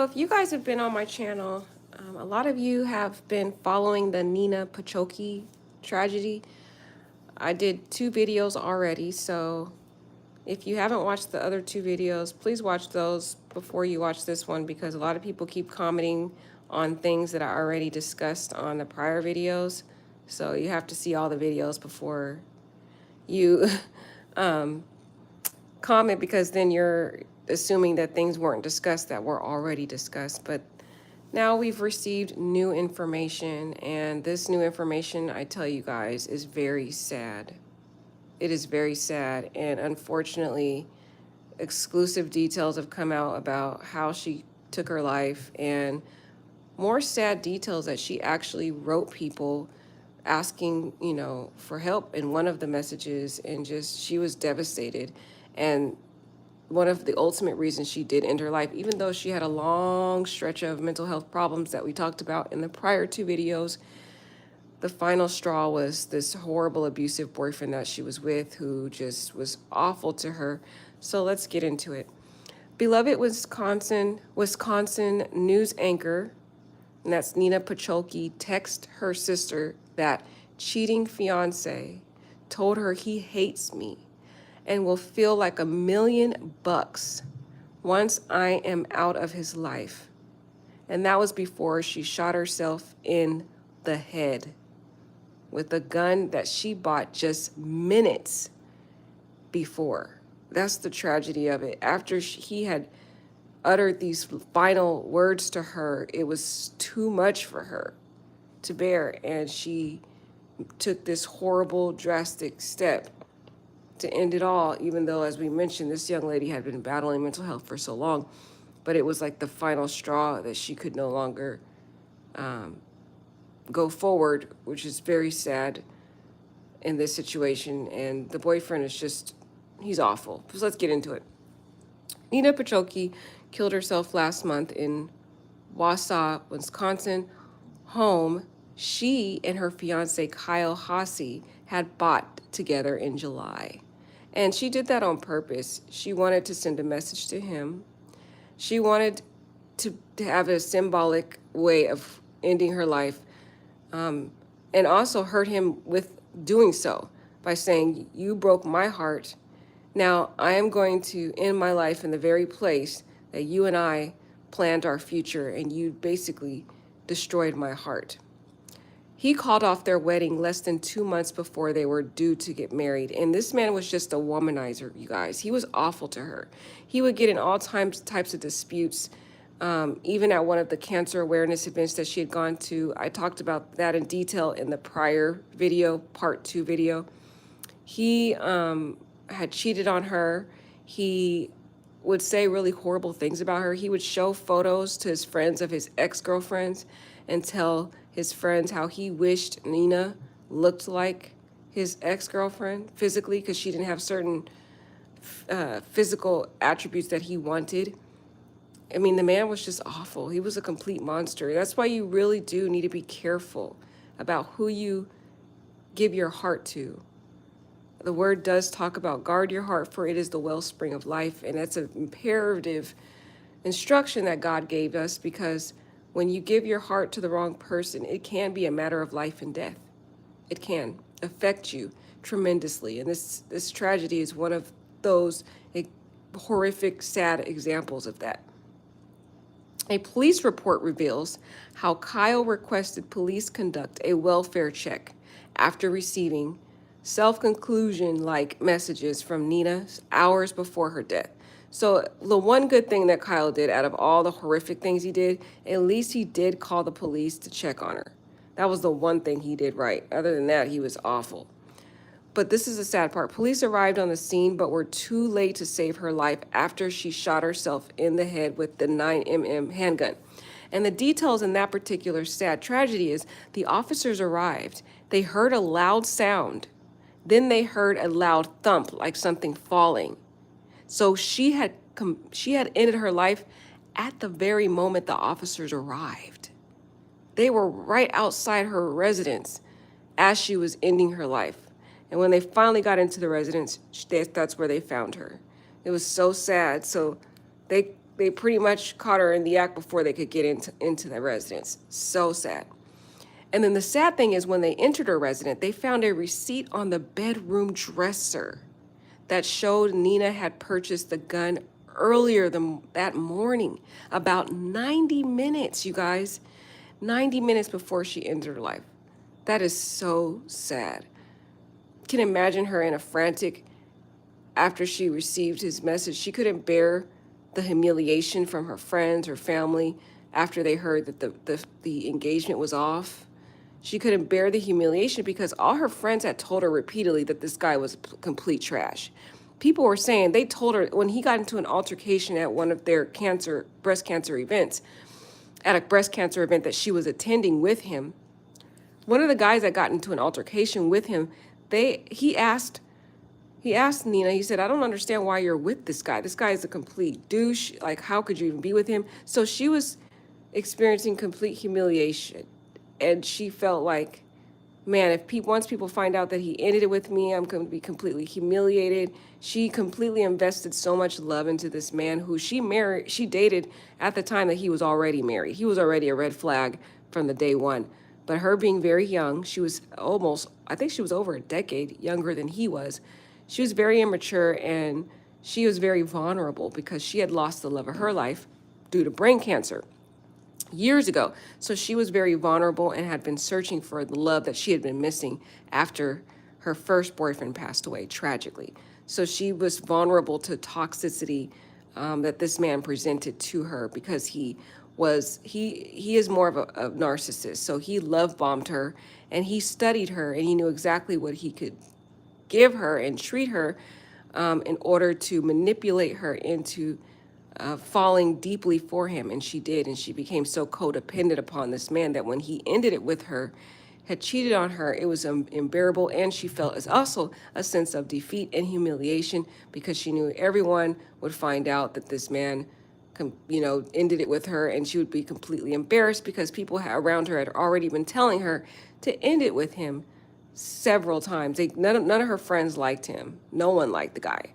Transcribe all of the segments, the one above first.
So if you guys have been on my channel, a lot of you have been following the Neena Pacholke tragedy. I did 2 videos already, so if you haven't watched the other 2 videos, please watch those before you watch this one, because a lot of people keep commenting on things that I already discussed on the prior videos. So you have to see all the videos before you comment, because then you're assuming that things weren't discussed that were already discussed. But now we've received new information, and this new information, I tell you guys, is very sad. It is very sad, and unfortunately, exclusive details have come out about how she took her life, and more sad details that she actually wrote people asking, for help in one of the messages, and just she was devastated. And one of the ultimate reasons she did end her life, even though she had a long stretch of mental health problems that we talked about in the prior 2 videos, the final straw was this horrible abusive boyfriend that she was with, who just was awful to her. So let's get into it. Beloved Wisconsin news anchor, and that's Neena Pacholke, text her sister that cheating fiance told her he hates me and will feel like $1,000,000 once I am out of his life. And that was before she shot herself in the head with a gun that she bought just minutes before. That's the tragedy of it. After he had uttered these final words to her, it was too much for her to bear, and she took this horrible, drastic step to end it all, even though, as we mentioned, this young lady had been battling mental health for so long. But it was like the final straw that she could no longer go forward, which is very sad in this situation. And the boyfriend is just, he's awful. So let's get into it. Neena Pacholke killed herself last month in Wausau, Wisconsin home she and her fiance Kyle Hasse had bought together in July. And she did that on purpose. She wanted to send a message to him. She wanted to have a symbolic way of ending her life, and also hurt him with doing so by saying, "You broke my heart. Now I am going to end my life in the very place that you and I planned our future, and you basically destroyed my heart." He called off their wedding less than 2 months before they were due to get married. And this man was just a womanizer, you guys. He was awful to her. He would get in all types of disputes, even at one of the cancer awareness events that she had gone to. I talked about that in detail in the prior video, part 2 video. He had cheated on her. He would say really horrible things about her. He would show photos to his friends of his ex-girlfriends and tell his friends how he wished Neena looked like his ex-girlfriend physically, because she didn't have certain physical attributes that he wanted. I mean, the man was just awful. He was a complete monster. That's why you really do need to be careful about who you give your heart to. The word does talk about guard your heart, for it is the wellspring of life. And that's an imperative instruction that God gave us, because when you give your heart to the wrong person, it can be a matter of life and death. It can affect you tremendously. And this tragedy is one of those horrific, sad examples of that. A police report reveals how Kyle requested police conduct a welfare check after receiving self-conclusion-like messages from Neena hours before her death. So the one good thing that Kyle did out of all the horrific things he did, at least he did call the police to check on her. That was the one thing he did right. Other than that, he was awful. But this is the sad part. Police arrived on the scene, but were too late to save her life after she shot herself in the head with the 9mm handgun. And the details in that particular sad tragedy is the officers arrived. They heard a loud sound. Then they heard a loud thump, like something falling. So she had ended her life at the very moment the officers arrived. They were right outside her residence as she was ending her life. And when they finally got into the residence, that's where they found her. It was so sad. So they they pretty much caught her in the act before they could get into the residence. So sad. And then the sad thing is when they entered her residence, they found a receipt on the bedroom dresser that showed Neena had purchased the gun earlier that morning, about 90 minutes, you guys. 90 minutes before she ended her life. That is so sad. Can imagine her in a frantic after she received his message. She couldn't bear the humiliation from her friends, her family, after they heard that the engagement was off. She couldn't bear the humiliation because all her friends had told her repeatedly that this guy was complete trash. People were saying, they told her when he got into an altercation at one of their breast cancer events, at a breast cancer event that she was attending with him, one of the guys that got into an altercation with him, he asked Neena, he said, I don't understand why you're with this guy. This guy is a complete douche. Like, how could you even be with him? So she was experiencing complete humiliation. And she felt like, man, once people find out that he ended it with me, I'm going to be completely humiliated. She completely invested so much love into this man who she dated at the time that he was already married. He was already a red flag from the day one. But her being very young, she was I think she was over a decade younger than he was. She was very immature and she was very vulnerable because she had lost the love of her life due to brain cancer years ago. So she was very vulnerable and had been searching for the love that she had been missing after her first boyfriend passed away tragically. So she was vulnerable to toxicity that this man presented to her because he is more of a narcissist. So he love bombed her and he studied her and he knew exactly what he could give her and treat her in order to manipulate her into falling deeply for him. And she did. And she became so codependent upon this man that when he ended it with her, had cheated on her, it was unbearable. And she felt as also a sense of defeat and humiliation because she knew everyone would find out that this man, ended it with her, and she would be completely embarrassed because people around her had already been telling her to end it with him several times. None of her friends liked him. No one liked the guy.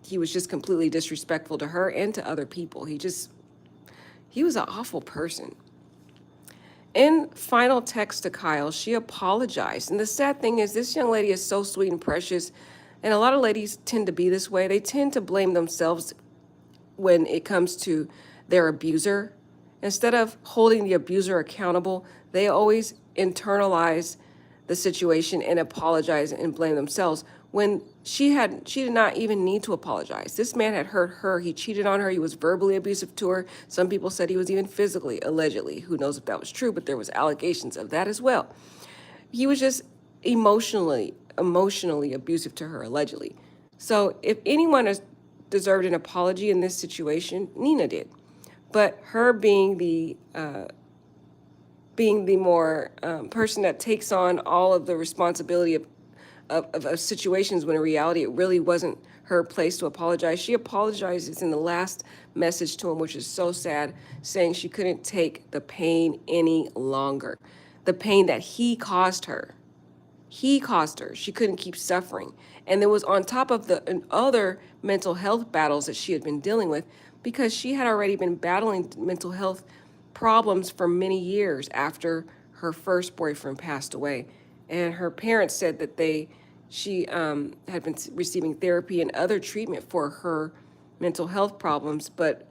He was just completely disrespectful to her and to other people. He was an awful person. In final text to Kyle, she apologized. And the sad thing is, this young lady is so sweet and precious. And a lot of ladies tend to be this way. They tend to blame themselves when it comes to their abuser. Instead of holding the abuser accountable, they always internalize the situation and apologize and blame themselves when she did not even need to apologize. This man had hurt her. He cheated on her. He was verbally abusive to her. Some people said he was even physically, allegedly. Who knows if that was true, but there was allegations of that as well. He was just emotionally abusive to her, allegedly. So if anyone has deserved an apology in this situation, Neena did. But her being the more person that takes on all of the responsibility of situations when in reality it really wasn't her place to apologize. She apologizes in the last message to him, which is so sad, saying she couldn't take the pain any longer. The pain that he caused her. He caused her. She couldn't keep suffering. And it was on top of the other mental health battles that she had been dealing with because she had already been battling mental health problems for many years after her first boyfriend passed away. And her parents said that she had been receiving therapy and other treatment for her mental health problems. But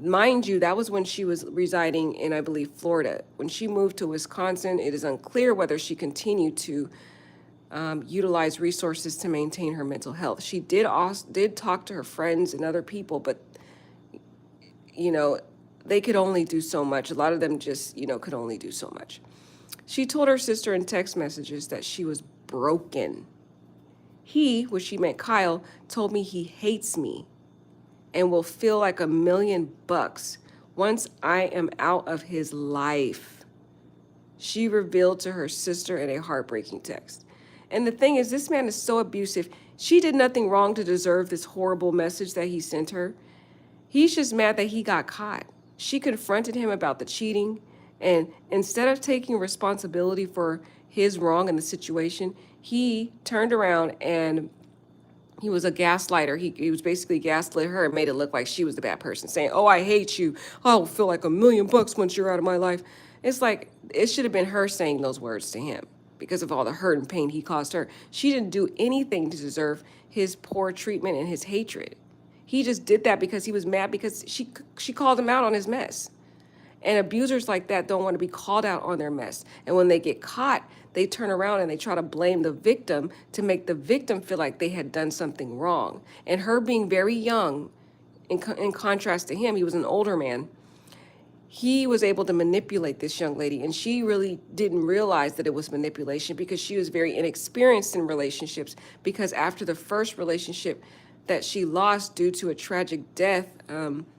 mind you, that was when she was residing in, I believe, Florida. When she moved to Wisconsin, it is unclear whether she continued to utilize resources to maintain her mental health. She did talk to her friends and other people, but, they could only do so much. A lot of them just, could only do so much. She told her sister in text messages that she was broken. He, which she meant Kyle, told me he hates me and will feel like $1 million once I am out of his life. She revealed to her sister in a heartbreaking text. And the thing is, this man is so abusive. She did nothing wrong to deserve this horrible message that he sent her. He's just mad that he got caught. She confronted him about the cheating, and instead of taking responsibility for his wrong in the situation, he turned around and He was a gaslighter. He was basically gaslit her and made it look like she was the bad person, saying, "Oh, I hate you. I'll feel like $1,000,000 once you're out of my life." It's like it should have been her saying those words to him because of all the hurt and pain he caused her. She didn't do anything to deserve his poor treatment and his hatred. He just did that because he was mad because she called him out on his mess. And abusers like that don't want to be called out on their mess. And when they get caught, they turn around and they try to blame the victim to make the victim feel like they had done something wrong. And her being very young, in contrast to him, he was an older man. He was able to manipulate this young lady, and she really didn't realize that it was manipulation because she was very inexperienced in relationships. Because after the first relationship that she lost due to a tragic death,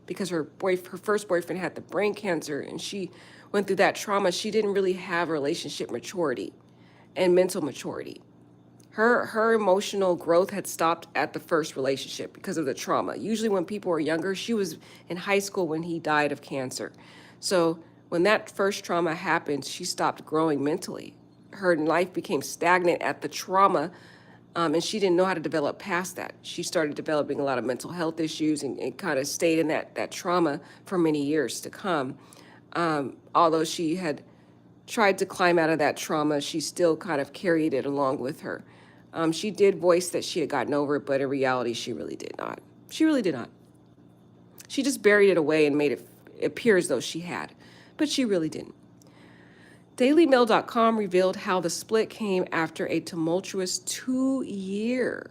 because her first boyfriend had the brain cancer, and she went through that trauma, she didn't really have relationship maturity and mental maturity. Her emotional growth had stopped at the first relationship because of the trauma. Usually when people are younger, she was in high school when he died of cancer. So when that first trauma happened, she stopped growing mentally. Her life became stagnant at the trauma, and she didn't know how to develop past that. She started developing a lot of mental health issues and kind of stayed in that trauma for many years to come. Although she had tried to climb out of that trauma, she still kind of carried it along with her. She did voice that she had gotten over it, but in reality, she really did not. She really did not. She just buried it away and made it appear as though she had, but she really didn't. DailyMail.com revealed how the split came after a tumultuous 2-year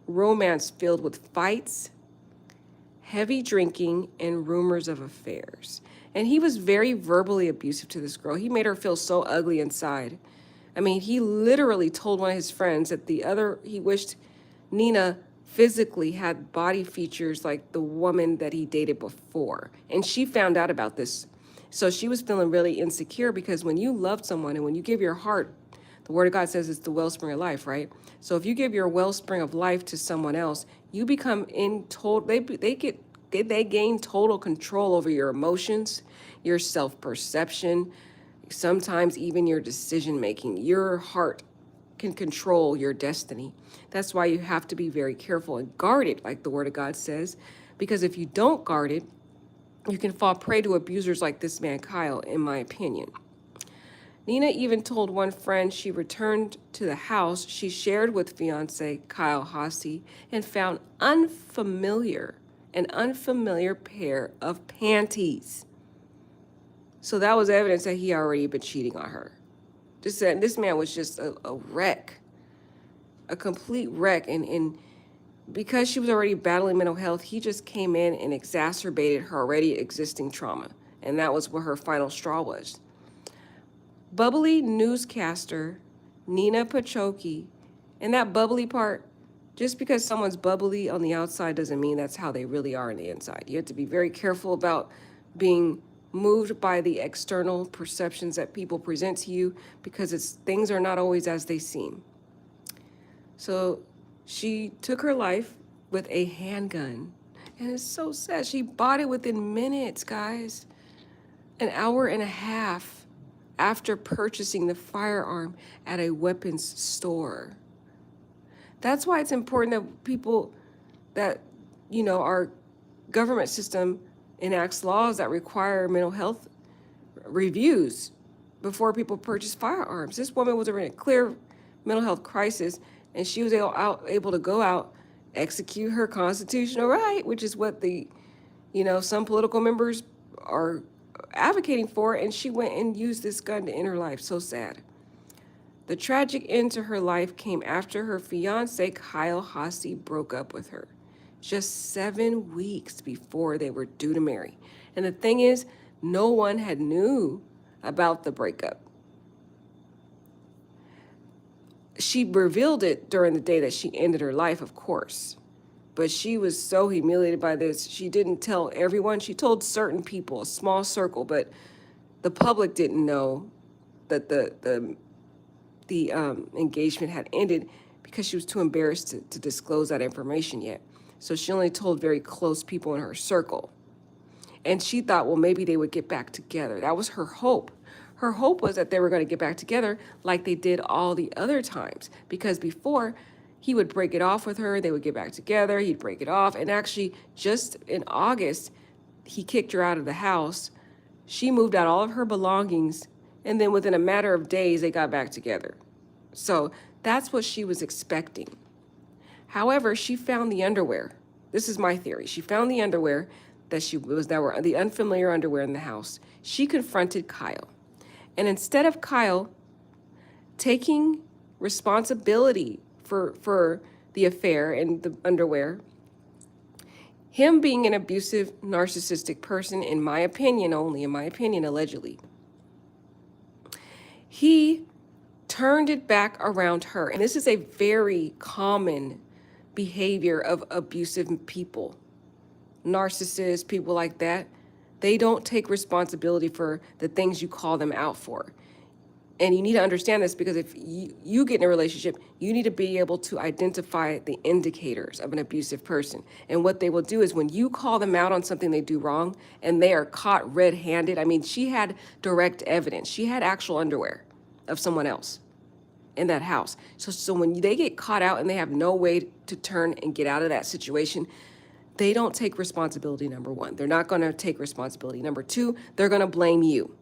romance filled with fights, heavy drinking, and rumors of affairs. And he was very verbally abusive to this girl. He made her feel so ugly inside. I mean, he literally told one of his friends that he wished Neena physically had body features like the woman that he dated before. And she found out about this. So she was feeling really insecure because when you love someone and when you give your heart, the Word of God says it's the wellspring of life, right? So if you give your wellspring of life to someone else, you become they gain total control over your emotions, your self-perception, sometimes even your decision making. Your heart can control your destiny. That's why you have to be very careful and guard it, like the Word of God says, because if you don't guard it, you can fall prey to abusers like this man, Kyle, in my opinion. Neena even told one friend she returned to the house she shared with fiancé Kyle Hasse and found an unfamiliar pair of panties. So that was evidence that he already been cheating on her. This man was just a wreck, a complete wreck. And because she was already battling mental health, he just came in and exacerbated her already existing trauma. And that was what her final straw was. Bubbly newscaster Neena Pacholke, and that bubbly part, just because someone's bubbly on the outside doesn't mean that's how they really are on the inside. You have to be very careful about being moved by the external perceptions that people present to you because things are not always as they seem. So she took her life with a handgun, and it's so sad. She bought it within minutes, guys. An hour and a half after purchasing the firearm at a weapons store. That's why it's important that people our government system enacts laws that require mental health reviews before people purchase firearms. This woman was in a clear mental health crisis, and she was able to go out, execute her constitutional right, which is what some political members are advocating for, and she went and used this gun to end her life. So sad. The tragic end to her life came after her fiancé, Kyle Hasse, broke up with her just 7 weeks before they were due to marry. And the thing is, no one had knew about the breakup. She revealed it during the day that she ended her life, of course. But she was so humiliated by this. She didn't tell everyone. She told certain people, a small circle, but the public didn't know that the engagement had ended because she was too embarrassed to disclose that information yet. So she only told very close people in her circle. And she thought, well, maybe they would get back together. That was her hope. Her hope was that they were going to get back together like they did all the other times. Because before, He would break it off with her. They would get back together. He'd break it off. And actually, just in August, he kicked her out of the house. She moved out all of her belongings. And then within a matter of days, they got back together. So that's what she was expecting. However, she found the underwear. This is my theory. She found the underwear that were the unfamiliar underwear in the house. She confronted Kyle. And instead of Kyle taking responsibility for the affair and the underwear, him being an abusive, narcissistic person, in my opinion, allegedly, he turned it back around her. And this is a very common behavior of abusive people, narcissists, people like that. They don't take responsibility for the things you call them out for. And you need to understand this, because if you get in a relationship, you need to be able to identify the indicators of an abusive person. And what they will do is when you call them out on something they do wrong and they are caught red-handed, I mean, she had direct evidence. She had actual underwear of someone else in that house. So when they get caught out and they have no way to turn and get out of that situation, they don't take responsibility, number one. They're not going to take responsibility. Number two, they're going to blame you.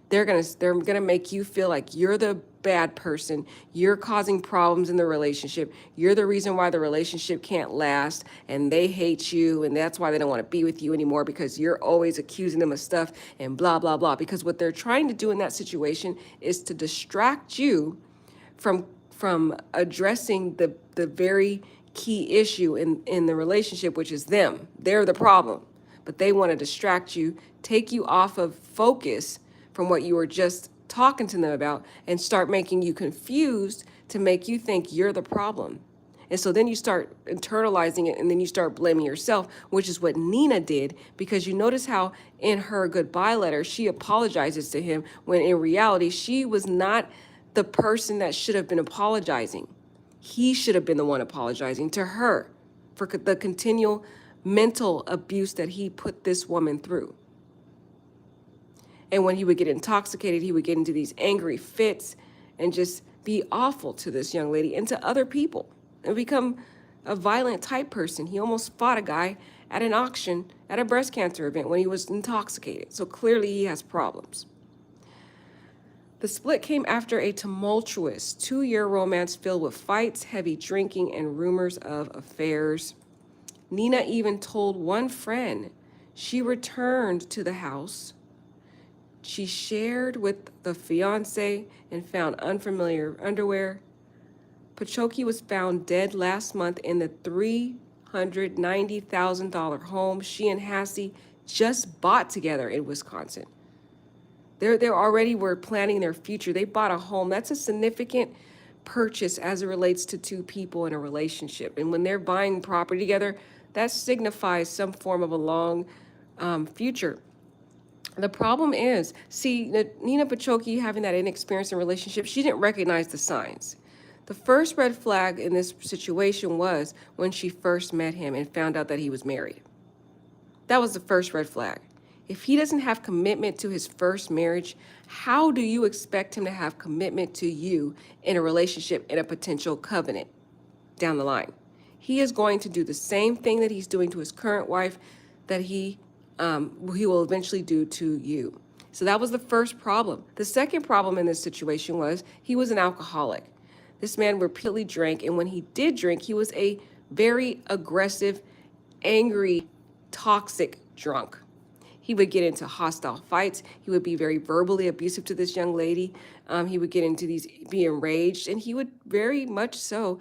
They're gonna make you feel like you're the bad person. You're causing problems in the relationship. You're the reason why the relationship can't last, and they hate you, and that's why they don't want to be with you anymore, because you're always accusing them of stuff and blah, blah, blah. Because what they're trying to do in that situation is to distract you from addressing the very key issue in the relationship, which is them. They're the problem. But they want to distract you, take you off of focus from what you were just talking to them about, and start making you confused to make you think you're the problem. And so then you start internalizing it, and then you start blaming yourself, which is what Neena did, because you notice how in her goodbye letter, she apologizes to him, when in reality, she was not the person that should have been apologizing. He should have been the one apologizing to her for the continual mental abuse that he put this woman through. And when he would get intoxicated, he would get into these angry fits and just be awful to this young lady and to other people, and become a violent type person. He almost fought a guy at an auction at a breast cancer event when he was intoxicated. So clearly he has problems. The split came after a tumultuous 2-year romance filled with fights, heavy drinking, and rumors of affairs. Neena even told one friend she returned to the house. She shared with the fiancé and found unfamiliar underwear. Pacholke was found dead last month in the $390,000 home she and Hassie just bought together in Wisconsin. They already were planning their future. They bought a home. That's a significant purchase as it relates to two people in a relationship. And when they're buying property together, that signifies some form of a long future. The problem is, see, Neena Pacholke, having that inexperience in relationship, she didn't recognize the signs. The first red flag in this situation was when she first met him and found out that he was married. That was the first red flag. If he doesn't have commitment to his first marriage, how do you expect him to have commitment to you in a relationship, in a potential covenant down the line? He is going to do the same thing that he's doing to his current wife that he will eventually do to you. So that was the first problem. The second problem in this situation was he was an alcoholic. This man repeatedly drank, and when he did drink, he was a very aggressive, angry, toxic drunk. He would get into hostile fights. He would be very verbally abusive to this young lady. He would get into be enraged, and he would very much so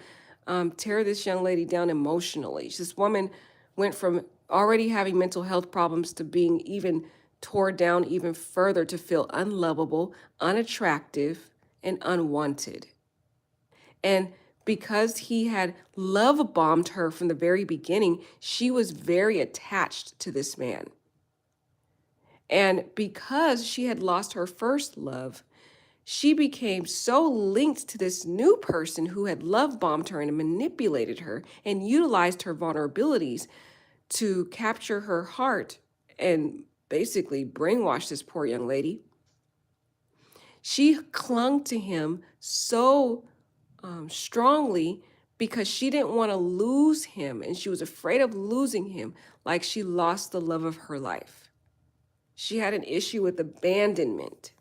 tear this young lady down emotionally. This woman went from already having mental health problems to being even tore down even further, to feel unlovable, unattractive, and unwanted. And because he had love bombed her from the very beginning, she was very attached to this man. And because she had lost her first love, she became so linked to this new person who had love bombed her and manipulated her and utilized her vulnerabilities to capture her heart and basically brainwash this poor young lady. She clung to him so strongly because she didn't want to lose him, and she was afraid of losing him like she lost the love of her life. She had an issue with abandonment.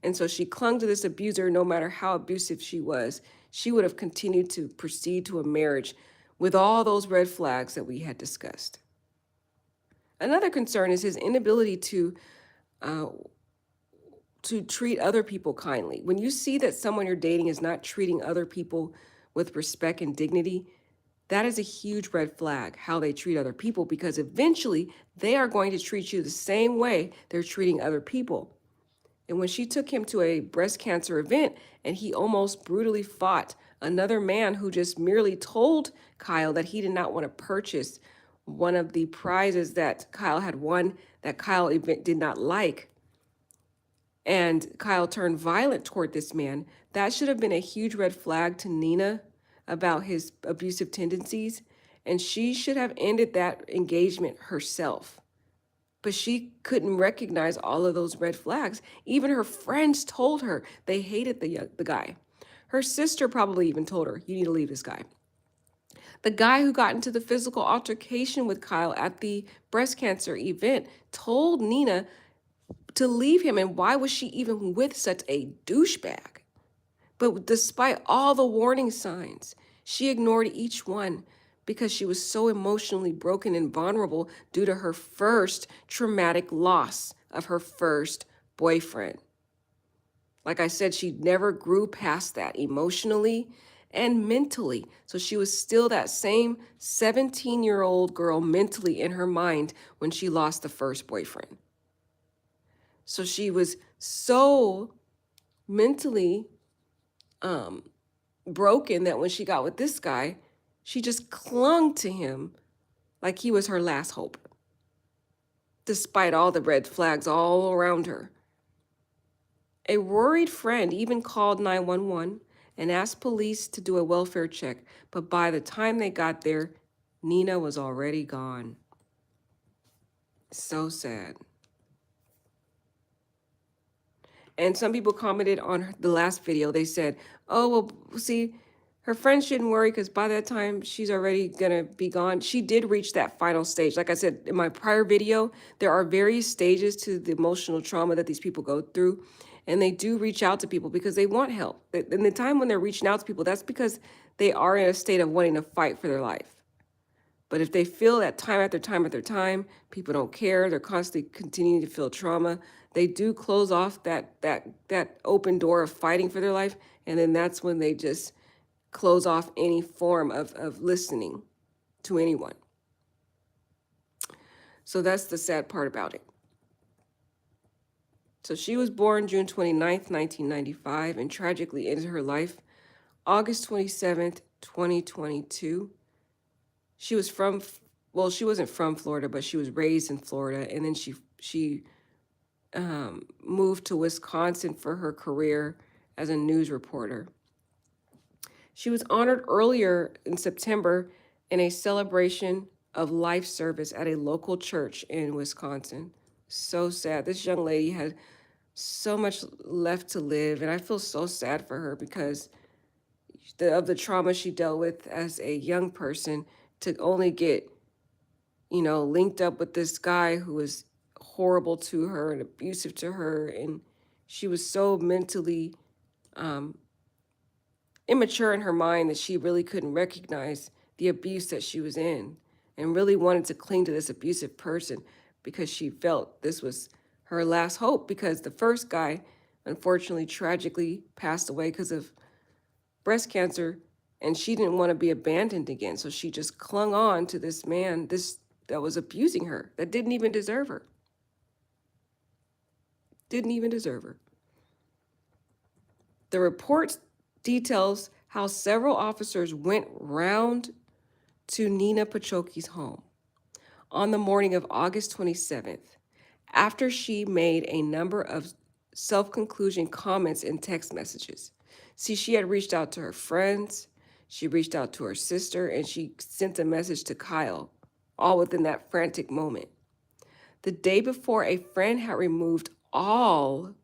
And so she clung to this abuser no matter how abusive she was. She would have continued to proceed to a marriage with all those red flags that we had discussed. Another concern is his inability to treat other people kindly. When you see that someone you're dating is not treating other people with respect and dignity, that is a huge red flag, how they treat other people, because eventually they are going to treat you the same way they're treating other people. And when she took him to a breast cancer event and he almost brutally fought another man who just merely told Kyle that he did not want to purchase one of the prizes that Kyle had won that Kyle did not like, and Kyle turned violent toward this man, that should have been a huge red flag to Neena about his abusive tendencies, and she should have ended that engagement herself. But she couldn't recognize all of those red flags. Even her friends told her they hated the guy. Her sister probably even told her, you need to leave this guy. The guy who got into the physical altercation with Kyle at the breast cancer event told Neena to leave him, and why was she even with such a douchebag? But despite all the warning signs, she ignored each one because she was so emotionally broken and vulnerable due to her first traumatic loss of her first boyfriend. Like I said, she never grew past that emotionally and mentally. So she was still that same 17-year-old girl mentally in her mind when she lost the first boyfriend. So she was so mentally broken that when she got with this guy, she just clung to him like he was her last hope, despite all the red flags all around her. A worried friend even called 911 and asked police to do a welfare check, but by the time they got there, Neena was already gone. So sad. And some people commented on the last video. They said, oh, well, see, her friends shouldn't worry because by that time she's already going to be gone. She did reach that final stage. Like I said in my prior video, there are various stages to the emotional trauma that these people go through. And they do reach out to people because they want help. In the time when they're reaching out to people, that's because they are in a state of wanting to fight for their life. But if they feel that time after time after time, people don't care, they're constantly continuing to feel trauma, they do close off that open door of fighting for their life, and then that's when they just close off any form of listening to anyone. So that's the sad part about it. So she was born June 29th, 1995, and tragically ended her life August 27th, 2022. She was from, well, she wasn't from Florida, but she was raised in Florida, and then she moved to Wisconsin for her career as a news reporter. She was honored earlier in September in a celebration of life service at a local church in Wisconsin. So sad. This young lady had so much left to live, and I feel so sad for her because of the trauma she dealt with as a young person, to only get, linked up with this guy who was horrible to her and abusive to her. And she was so mentally immature in her mind that she really couldn't recognize the abuse that she was in and really wanted to cling to this abusive person because she felt this was her last hope, because the first guy unfortunately tragically passed away because of breast cancer, and she didn't want to be abandoned again. So she just clung on to this man, that was abusing her, that didn't even deserve her. Didn't even deserve her. The report details how several officers went round to Neena Pacholke's home on the morning of August 27th, after she made a number of self-conclusion comments in text messages. See, she had reached out to her friends, she reached out to her sister, and she sent a message to Kyle, all within that frantic moment. The day before, a friend had removed all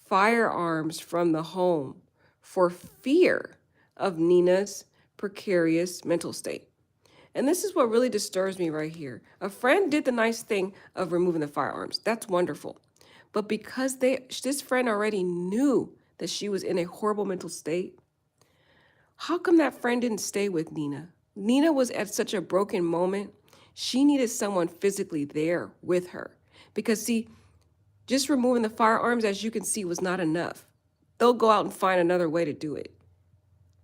firearms from the home for fear of Neena's precarious mental state. And this is what really disturbs me right here. A friend did the nice thing of removing the firearms. That's wonderful. But because this friend already knew that she was in a horrible mental state, how come that friend didn't stay with Neena? Neena was at such a broken moment. She needed someone physically there with her. Because, see, just removing the firearms, as you can see, was not enough. They'll go out and find another way to do it.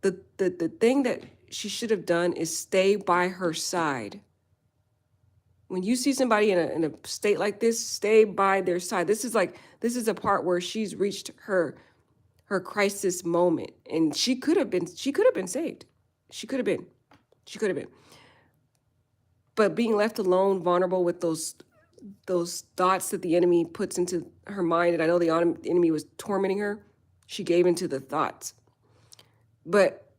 The thing that she should have done is stay by her side. When you see somebody in a state like this, stay by their side. This is a part where she's reached her crisis moment, and she could have been saved. She could have been. But being left alone, vulnerable with those thoughts that the enemy puts into her mind, and I know the enemy was tormenting her, she gave into the thoughts. But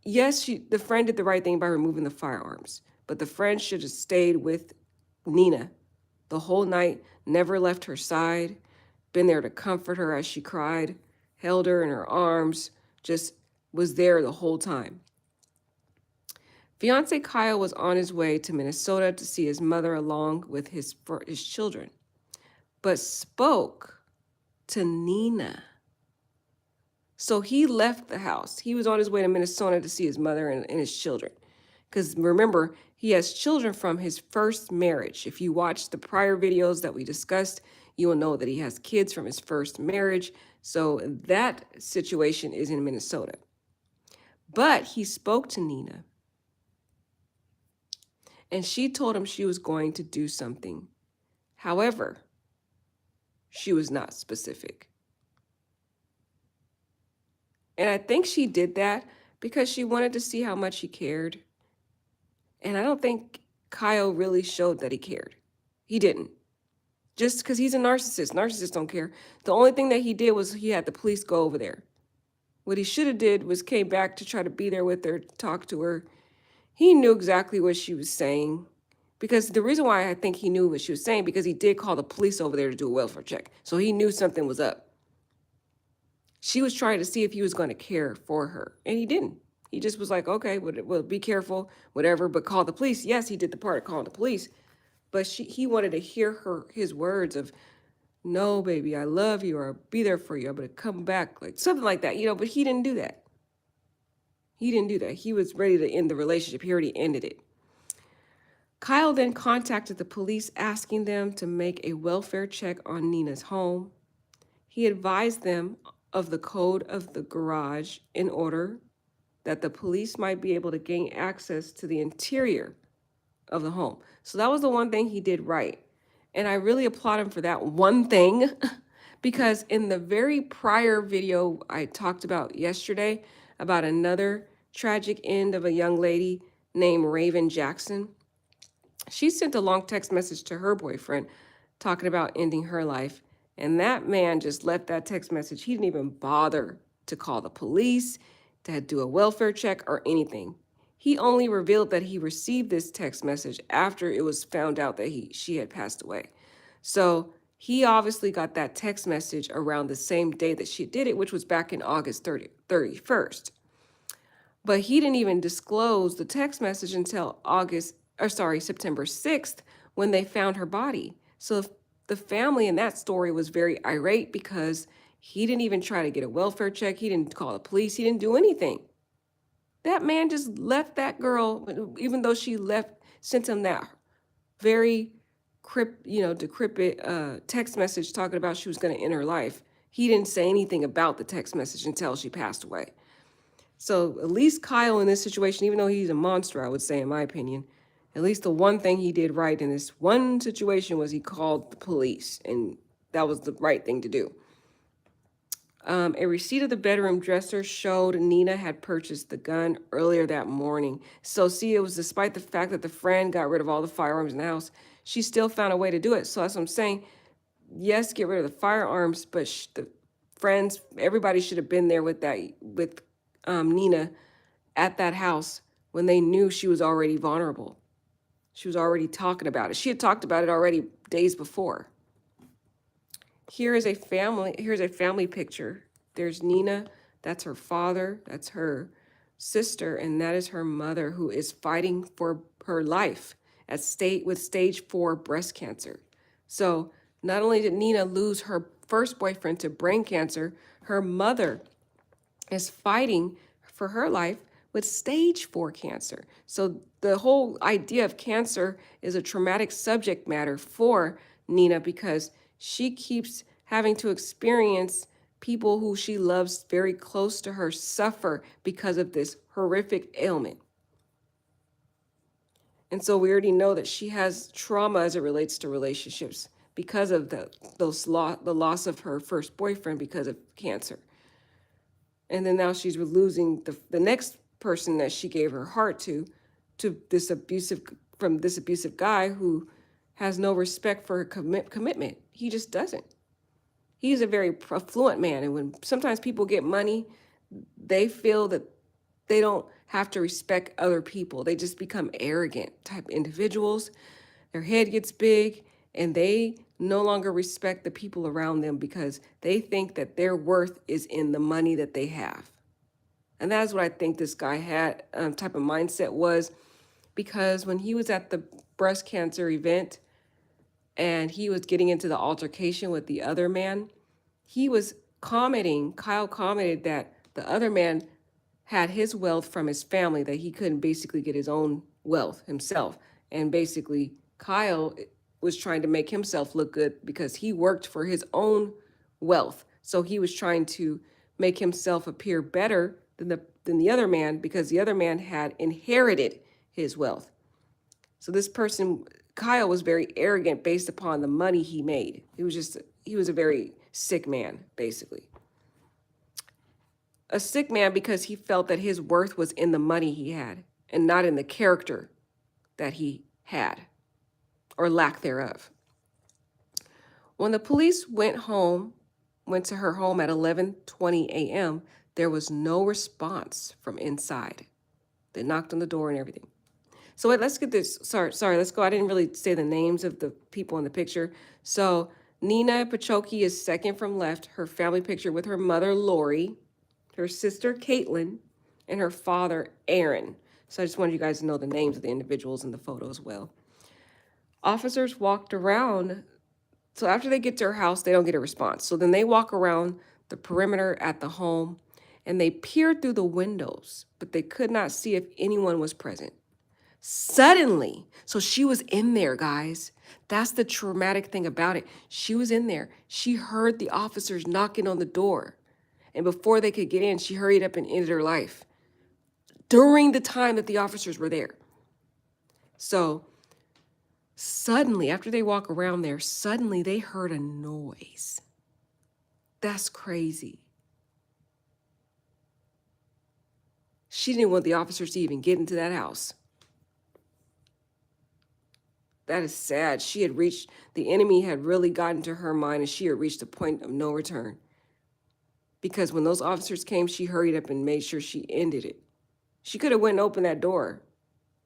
yes, the friend did the right thing by removing the firearms, but the friend should have stayed with Neena the whole night, never left her side, been there to comfort her as she cried, held her in her arms, just was there the whole time. Fiancé Kyle was on his way to Minnesota to see his mother along with his children, but spoke to Neena. So he left the house. He was on his way to Minnesota to see his mother and his children. Because remember, he has children from his first marriage. If you watch the prior videos that we discussed, you will know that he has kids from his first marriage. So that situation is in Minnesota. But he spoke to Neena. And she told him she was going to do something. However, she was not specific. And I think she did that because she wanted to see how much he cared. And I don't think Kyle really showed that he cared. He didn't. Just because he's a narcissist. Narcissists don't care. The only thing that he did was he had the police go over there. What he should have did was came back to try to be there with her, talk to her. He knew exactly what she was saying. Because the reason why I think he knew what she was saying, because he did call the police over there to do a welfare check. So he knew something was up. She was trying to see if he was going to care for her, and he didn't. He just was like, okay, well, be careful, whatever, but call the police. Yes, he did the part of calling the police, but he wanted to hear his words of, no, baby, I love you, or I'll be there for you, I'm going to come back, like something like that, but he didn't do that. He didn't do that. He was ready to end the relationship. He already ended it. Kyle then contacted the police, asking them to make a welfare check on Neena's home. He advised them of the code of the garage in order that the police might be able to gain access to the interior of the home. So that was the one thing he did right. And I really applaud him for that one thing, because in the very prior video I talked about yesterday about another tragic end of a young lady named Raven Jackson, she sent a long text message to her boyfriend talking about ending her life. And that man just left that text message. He didn't even bother to call the police, to do a welfare check or anything. He only revealed that he received this text message after it was found out that she had passed away. So he obviously got that text message around the same day that she did it, which was back in August 31st. But he didn't even disclose the text message until September 6th, when they found her body. So the family in that story was very irate because he didn't even try to get a welfare check. He didn't call the police. He didn't do anything. That man just left that girl, even though she sent him that very decrepit text message talking about she was going to end her life. He didn't say anything about the text message until she passed away. So at least Kyle in this situation, even though he's a monster, I would say, in my opinion, at least the one thing he did right in this one situation was he called the police, and that was the right thing to do. A receipt of the bedroom dresser showed Neena had purchased the gun earlier that morning. So see, it was despite the fact that the friend got rid of all the firearms in the house, she still found a way to do it. So that's what I'm saying. Yes, get rid of the firearms, but the friends, everybody should have been there with Neena at that house when they knew she was already vulnerable. She was already talking about it. She had talked about it already days before. Here's a family picture. There's Neena, that's her father, that's her sister, and that is her mother, who is fighting for her life with stage 4 breast cancer. So not only did Neena lose her first boyfriend to brain cancer, her mother is fighting for her life with stage 4 cancer. So the whole idea of cancer is a traumatic subject matter for Neena, because she keeps having to experience people who she loves very close to her suffer because of this horrific ailment. And so we already know that she has trauma as it relates to relationships because of the loss of her first boyfriend because of cancer. And then now she's losing the next person that she gave her heart to this abusive guy who has no respect for her commitment. He just doesn't. He's a very affluent man, and when sometimes people get money, they feel that they don't have to respect other people. They just become arrogant type individuals. Their head gets big, and they no longer respect the people around them because they think that their worth is in the money that they have. And that's what I think this guy had type of mindset was, because when he was at the breast cancer event and he was getting into the altercation with the other man, Kyle commented that the other man had his wealth from his family, that he couldn't basically get his own wealth himself. And basically Kyle was trying to make himself look good because he worked for his own wealth. So he was trying to make himself appear better than the other man because the other man had inherited his wealth. So this person, Kyle, was very arrogant based upon the money he made. He was a very sick man, basically. A sick man because he felt that his worth was in the money he had and not in the character that he had or lack thereof. When the police went to her home at 11:20 a.m., there was no response from inside. They knocked on the door and everything. So let's get this. Sorry, let's go. I didn't really say the names of the people in the picture. So Neena Pacholke is second from left. Her family picture with her mother, Lori, her sister, Caitlin, and her father, Aaron. So I just wanted you guys to know the names of the individuals in the photo as well. Officers walked around. So after they get to her house, they don't get a response. So then they walk around the perimeter at the home and they peered through the windows, but they could not see if anyone was present. Suddenly, so she was in there, guys. That's the traumatic thing about it. She was in there. She heard the officers knocking on the door. And before they could get in, she hurried up and ended her life during the time that the officers were there. So suddenly, after they walk around there, suddenly they heard a noise. That's crazy. She didn't want the officers to even get into that house. That is sad. The enemy had really gotten to her mind, and she had reached a point of no return. Because when those officers came, she hurried up and made sure she ended it. She could have went and opened that door,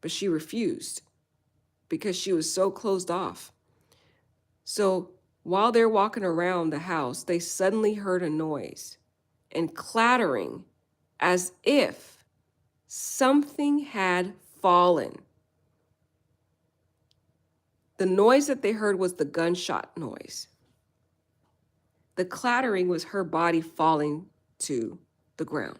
but she refused because she was so closed off. So while they're walking around the house, they suddenly heard a noise and clattering as if something had fallen. The noise that they heard was the gunshot noise. The clattering was her body falling to the ground.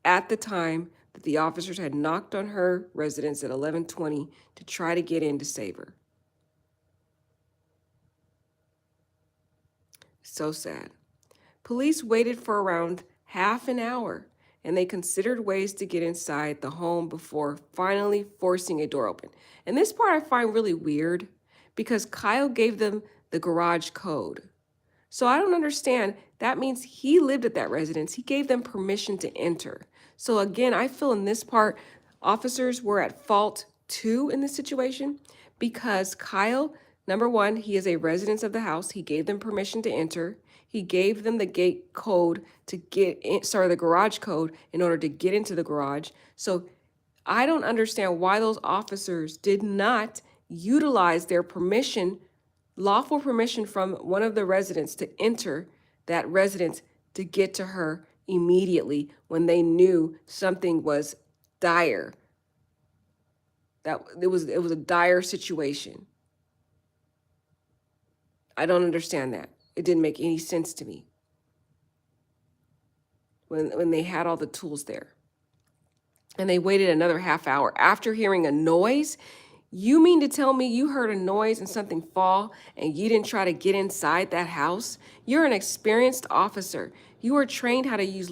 At the time that the officers had knocked on her residence at 11:20 to try to get in to save her. So sad. Police waited for around half an hour, and they considered ways to get inside the home before finally forcing a door open. And this part I find really weird because Kyle gave them the garage code. So I don't understand. That means he lived at that residence. He gave them permission to enter. So again, I feel in this part, officers were at fault too in this situation because Kyle, number one, he is a resident of the house. He gave them permission to enter. He gave them the gate code to get in, the garage code in order to get into the garage. So I don't understand why those officers did not utilize their permission, lawful permission from one of the residents to enter that residence to get to her, immediately when they knew something was dire. That it was a dire situation. I don't understand that. It didn't make any sense to me when they had all the tools there. And they waited another half hour after hearing a noise. You mean to tell me you heard a noise and something fall and you didn't try to get inside that house? You're an experienced officer. You are trained how to use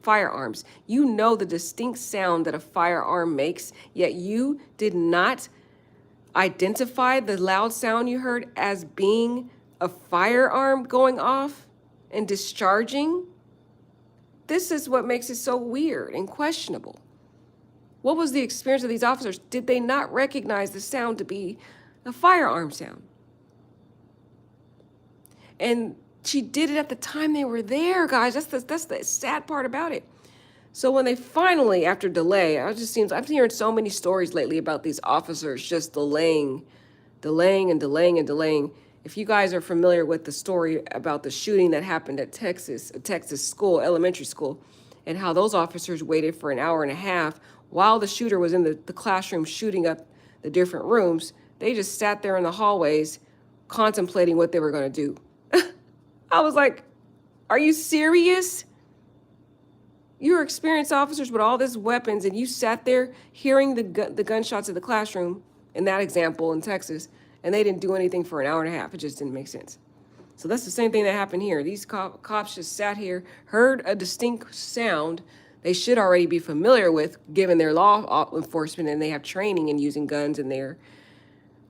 firearms. You know the distinct sound that a firearm makes, yet you did not identify the loud sound you heard as being a firearm going off and discharging? This is what makes it so weird and questionable. What was the experience of these officers? Did they not recognize the sound to be a firearm sound? And she did it at the time they were there, guys. That's the sad part about it. So when they finally, after delay, I'm hearing so many stories lately about these officers just delaying. If you guys are familiar with the story about the shooting that happened at a Texas school, elementary school, and how those officers waited for an hour and a half while the shooter was in the classroom shooting up the different rooms, they just sat there in the hallways contemplating what they were going to do. I was like, are you serious? You're experienced officers with all these weapons, and you sat there hearing the gunshots in the classroom, in that example in Texas, and they didn't do anything for an hour and a half. It just didn't make sense. So that's the same thing that happened here. These cops just sat here, heard a distinct sound they should already be familiar with, given their law enforcement, and they have training in using guns, and they're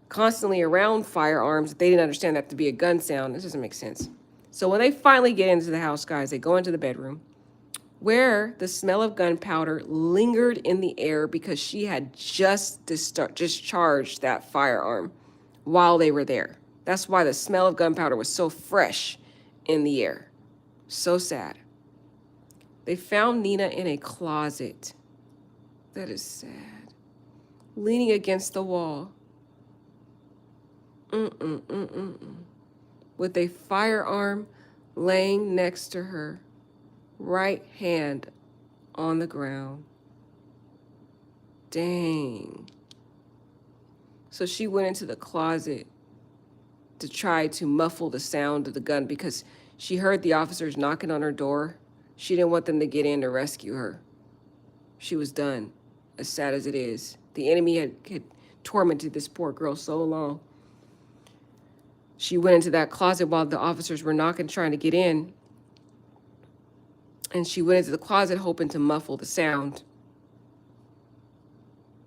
constantly around firearms. They didn't understand that to be a gun sound. This doesn't make sense. So when they finally get into the house, guys, they go into the bedroom where the smell of gunpowder lingered in the air because she had just discharged that firearm while they were there. That's why the smell of gunpowder was so fresh in the air. So sad. They found Neena in a closet. That is sad. Leaning against the wall. With a firearm laying next to her, right hand on the ground. Dang. So she went into the closet to try to muffle the sound of the gun because she heard the officers knocking on her door. She didn't want them to get in to rescue her. She was done, as sad as it is. The enemy had tormented this poor girl so long. She went into that closet while the officers were knocking, trying to get in. And she went into the closet hoping to muffle the sound,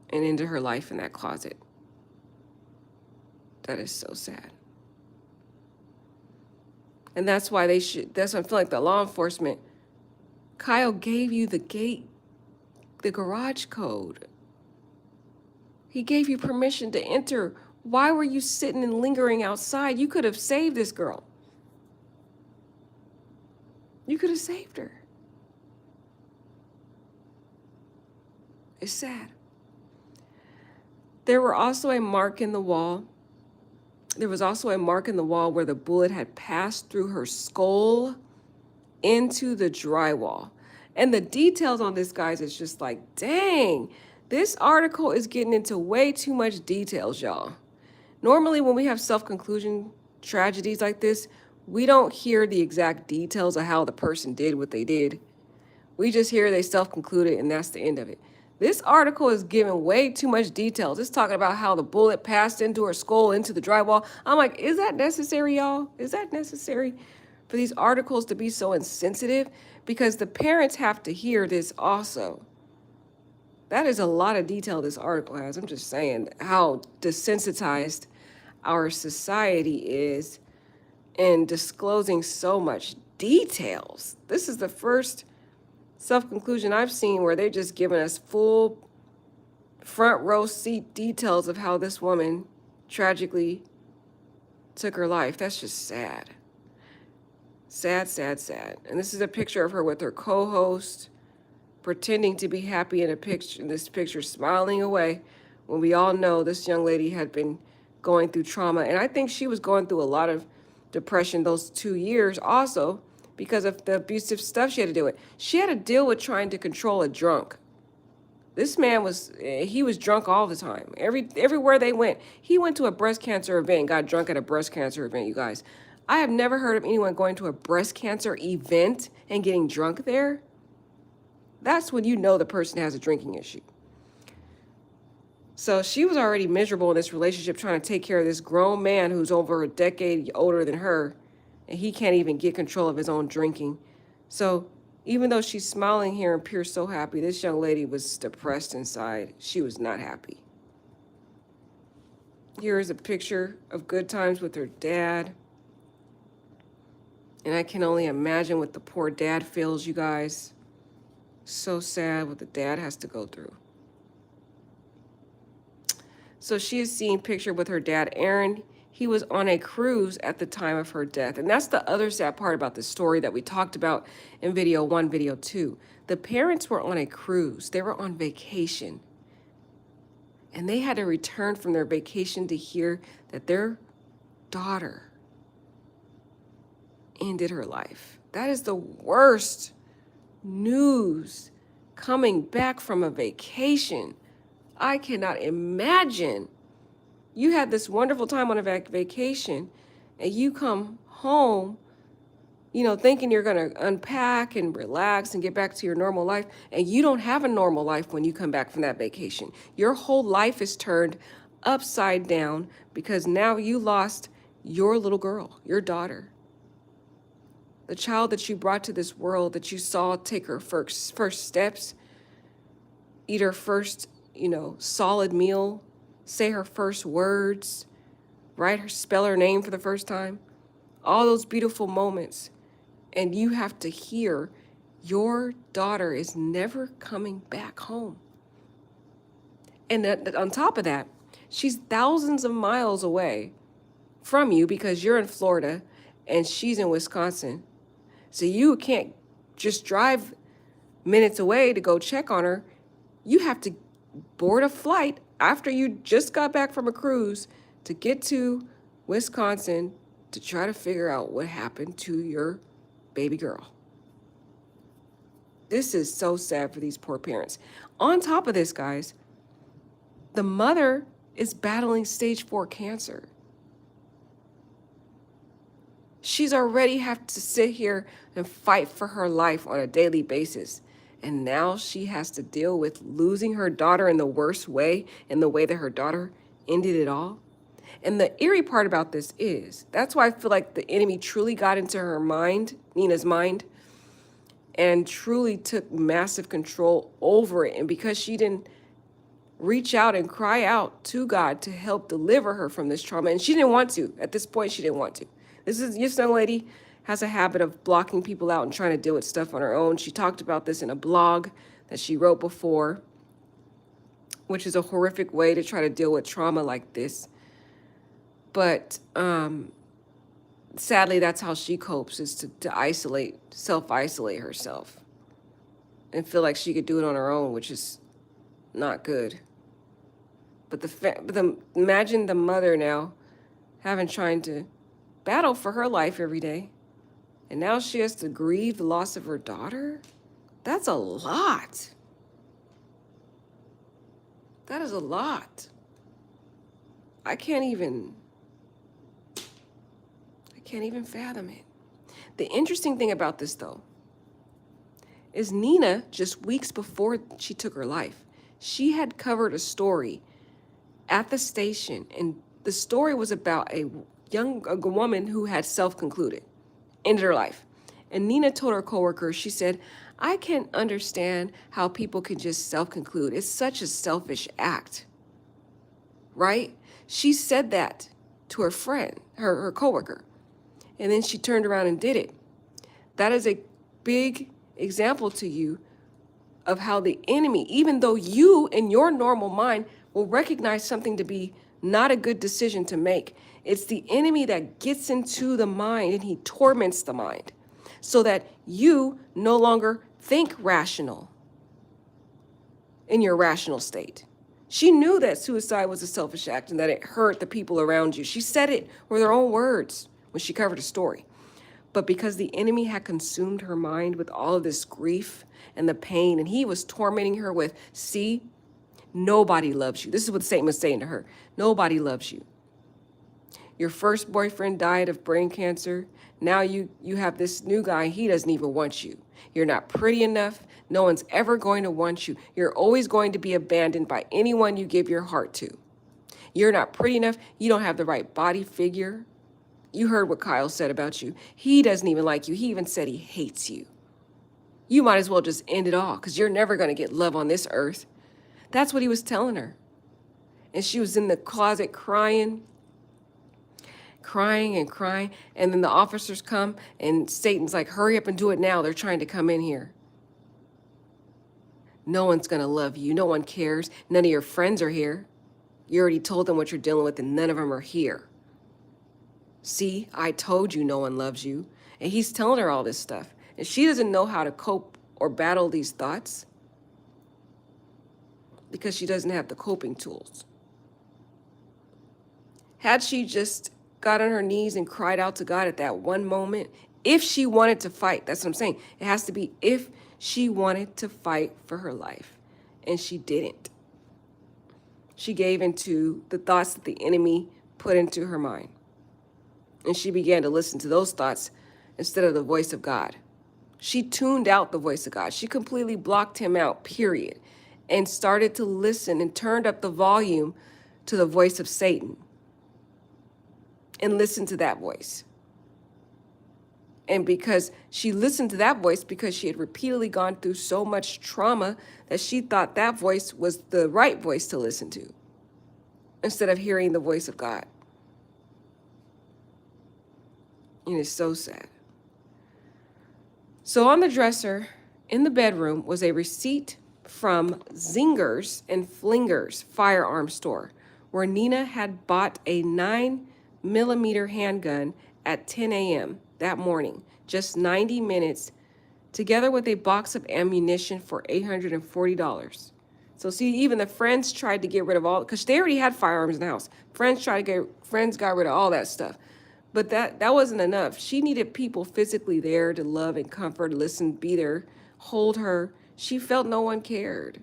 and ended her life in that closet. That is so sad. And that's why that's why I feel like the law enforcement, Kyle gave you the garage code. He gave you permission to enter. Why were you sitting and lingering outside? You could have saved this girl. You could have saved her. It's sad. There was also a mark in the wall where the bullet had passed through her skull into the drywall. And the details on this, guys, is just like, dang, this article is getting into way too much details, y'all. Normally, when we have self-conclusion tragedies like this, we don't hear the exact details of how the person did what they did. We just hear they self-concluded, and that's the end of it. This article is giving way too much details. It's talking about how the bullet passed into her skull, into the drywall. I'm like, is that necessary, y'all? Is that necessary for these articles to be so insensitive? Because the parents have to hear this also. That is a lot of detail this article has. I'm just saying how desensitized our society is in disclosing so much details. This is the first self-conclusion I've seen where they're just giving us full front row seat details of how this woman tragically took her life. That's just sad. Sad, sad, sad. And this is a picture of her with her co-host, pretending to be happy in this picture, smiling away, when we all know this young lady had been going through trauma. And I think she was going through a lot of depression those 2 years also, because of the abusive stuff she had to deal with. She had to deal with trying to control a drunk. This man he was drunk all the time. Everywhere they went. He went to a breast cancer event and got drunk at a breast cancer event, you guys. I have never heard of anyone going to a breast cancer event and getting drunk there. That's when you know the person has a drinking issue. So she was already miserable in this relationship trying to take care of this grown man who's over a decade older than her, and he can't even get control of his own drinking. So even though she's smiling here and appears so happy, this young lady was depressed inside. She was not happy. Here is a picture of good times with her dad. And I can only imagine what the poor dad feels, you guys. So sad what the dad has to go through. So she is seen pictured with her dad, Aaron. He was on a cruise at the time of her death. And that's the other sad part about this story that we talked about in video 1, video 2. The parents were on a cruise. They were on vacation. And they had to return from their vacation to hear that their daughter ended her life. That is the worst news coming back from a vacation. I cannot imagine. You had this wonderful time on a vacation and you come home, thinking you're going to unpack and relax and get back to your normal life. And you don't have a normal life when you come back from that vacation. Your whole life is turned upside down because now you lost your little girl, your daughter. The child that you brought to this world, that you saw take her first steps, eat her first, solid meal, say her first words, spell her name for the first time, all those beautiful moments. And you have to hear your daughter is never coming back home. And on top of that, she's thousands of miles away from you because you're in Florida and she's in Wisconsin. So you can't just drive minutes away to go check on her. You have to board a flight after you just got back from a cruise to get to Wisconsin to try to figure out what happened to your baby girl. This is so sad for these poor parents. On top of this, guys, the mother is battling stage 4 cancer. She's already have to sit here and fight for her life on a daily basis. And now she has to deal with losing her daughter in the worst way, in the way that her daughter ended it all. And the eerie part about this is, that's why I feel like the enemy truly got into her mind, Neena's mind, and truly took massive control over it. And because she didn't reach out and cry out to God to help deliver her from this trauma, and she didn't want to. At this point, she didn't want to. This young lady has a habit of blocking people out and trying to deal with stuff on her own. She talked about this in a blog that she wrote before, which is a horrific way to try to deal with trauma like this. But sadly, that's how she copes, is to self-isolate herself and feel like she could do it on her own, which is not good. But imagine the mother now trying to battle for her life every day. And now she has to grieve the loss of her daughter? That's a lot. That is a lot. I can't even fathom it. The interesting thing about this, though, is Neena, just weeks before she took her life, she had covered a story at the station, and the story was about a woman who had self-concluded, ended her life. And Neena told her coworker, she said, I can't understand how people can just self-conclude. It's such a selfish act, right? She said that to her friend, her coworker, and then she turned around and did it. That is a big example to you of how the enemy, even though you in your normal mind will recognize something to be not a good decision to make, it's the enemy that gets into the mind and he torments the mind so that you no longer think rational in your rational state. She knew that suicide was a selfish act and that it hurt the people around you. She said it with her own words when she covered a story. But because the enemy had consumed her mind with all of this grief and the pain, and he was tormenting her with, see, nobody loves you. This is what Satan was saying to her. Nobody loves you. Your first boyfriend died of brain cancer. Now you have this new guy. He doesn't even want you. You're not pretty enough. No one's ever going to want you. You're always going to be abandoned by anyone you give your heart to. You're not pretty enough. You don't have the right body figure. You heard what Kyle said about you. He doesn't even like you. He even said he hates you. You might as well just end it all because you're never going to get love on this earth. That's what he was telling her. And she was in the closet crying and crying. And then the officers come and Satan's like, hurry up and do it now. They're trying to come in here. No one's going to love you. No one cares. None of your friends are here. You already told them what you're dealing with and none of them are here. See, I told you no one loves you. And he's telling her all this stuff. And she doesn't know how to cope or battle these thoughts because she doesn't have the coping tools. Had she just got on her knees and cried out to God at that one moment, if she wanted to fight, that's what I'm saying. It has to be if she wanted to fight for her life. And she didn't. She gave into the thoughts that the enemy put into her mind. And she began to listen to those thoughts instead of the voice of God. She tuned out the voice of God. She completely blocked him out, period, and started to listen and turned up the volume to the voice of Satan and listened to that voice. And because she listened to that voice, because she had repeatedly gone through so much trauma that she thought that voice was the right voice to listen to instead of hearing the voice of God. And it's so sad. So on the dresser in the bedroom was a receipt from Zingers and Flingers firearm store where Neena had bought a 9mm handgun at 10 a.m. that morning, just 90 minutes, together with a box of ammunition for $840. So see, even the friends tried to get rid of all, because they already had firearms in the house. Friends got rid of all that stuff. But that wasn't enough. She needed people physically there to love and comfort, listen, be there, hold her. She felt no one cared.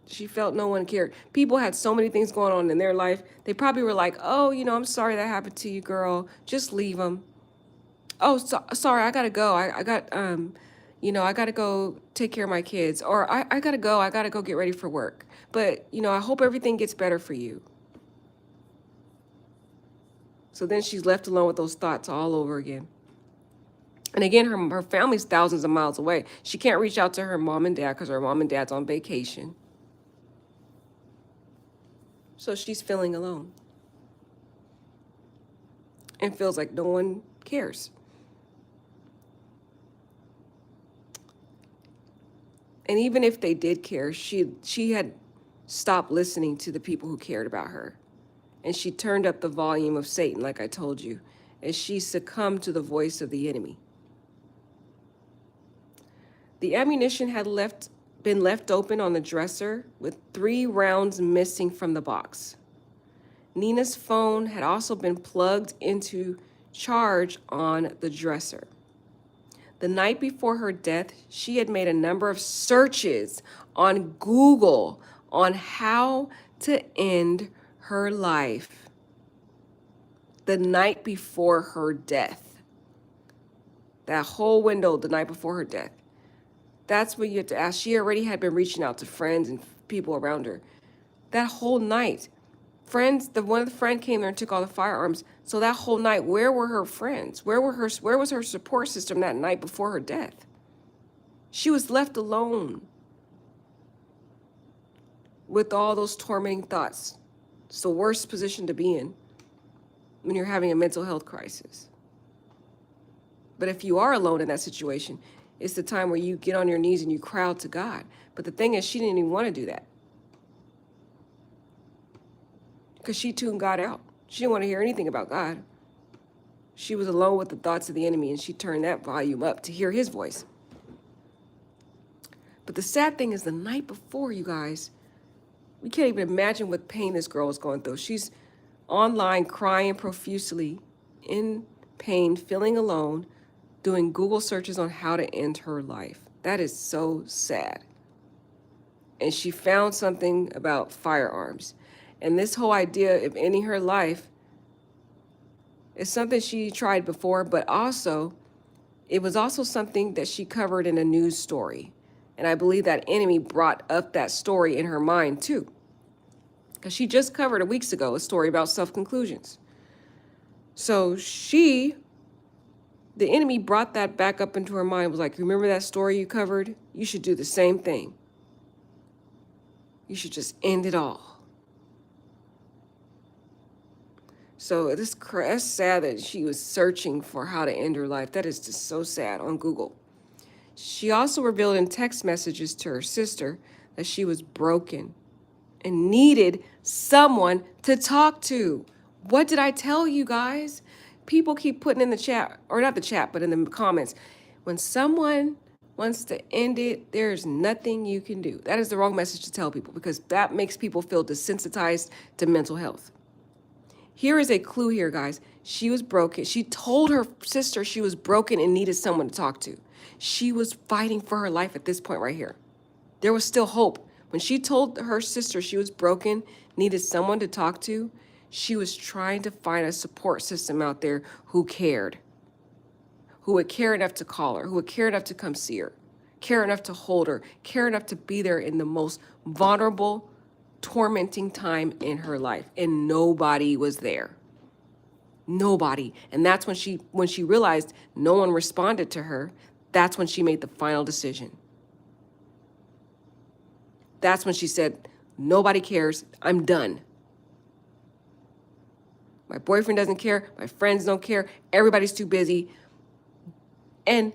She felt no one cared. People had so many things going on in their life. They probably were like, oh, I'm sorry that happened to you, girl. Just leave them. Oh, sorry, I got to go. I got to go take care of my kids. Or I got to go get ready for work. But, I hope everything gets better for you. So then she's left alone with those thoughts all over again. And again, her family's thousands of miles away. She can't reach out to her mom and dad because her mom and dad's on vacation. So she's feeling alone and feels like no one cares. And even if they did care, she had stopped listening to the people who cared about her. And she turned up the volume of Satan, like I told you, as she succumbed to the voice of the enemy. The ammunition had been left open on the dresser with 3 rounds missing from the box. Neena's phone had also been plugged into charge on the dresser. The night before her death, she had made a number of searches on Google on how to end her life. The night before her death. That whole window the night before her death. That's what you have to ask. She already had been reaching out to friends and people around her. That whole night, one of the friends came there and took all the firearms. So that whole night, where were her friends? Where was her support system that night before her death? She was left alone with all those tormenting thoughts. It's the worst position to be in when you're having a mental health crisis. But if you are alone in that situation, it's the time where you get on your knees and you cry out to God. But the thing is, she didn't even want to do that because she tuned God out. She didn't want to hear anything about God. She was alone with the thoughts of the enemy, and she turned that volume up to hear his voice. But the sad thing is, the night before, you guys, we can't even imagine what pain this girl was going through. She's online crying profusely in pain, feeling alone, doing Google searches on how to end her life. That is so sad. And she found something about firearms. And this whole idea of ending her life is something she tried before, but also, it was also something that she covered in a news story. And I believe that enemy brought up that story in her mind too. Because she just covered weeks ago a story about self-conclusions. So the enemy brought that back up into her mind, was like, remember that story you covered? You should do the same thing. You should just end it all. So that's sad that she was searching for how to end her life. That is just so sad on Google. She also revealed in text messages to her sister that she was broken and needed someone to talk to. What did I tell you guys? People keep putting in the chat, or not the chat, but in the comments, when someone wants to end it, there's nothing you can do. That is the wrong message to tell people, because that makes people feel desensitized to mental health. Here is a clue here, guys. She was broken. She told her sister she was broken and needed someone to talk to. She was fighting for her life at this point right here. There was still hope. When she told her sister she was broken, needed someone to talk to, she was trying to find a support system out there who cared, who would care enough to call her, who would care enough to come see her, care enough to hold her, care enough to be there in the most vulnerable, tormenting time in her life. And nobody was there. Nobody. And that's when she realized no one responded to her, that's when she made the final decision. That's when she said, nobody cares, I'm done. My boyfriend doesn't care, my friends don't care, everybody's too busy. And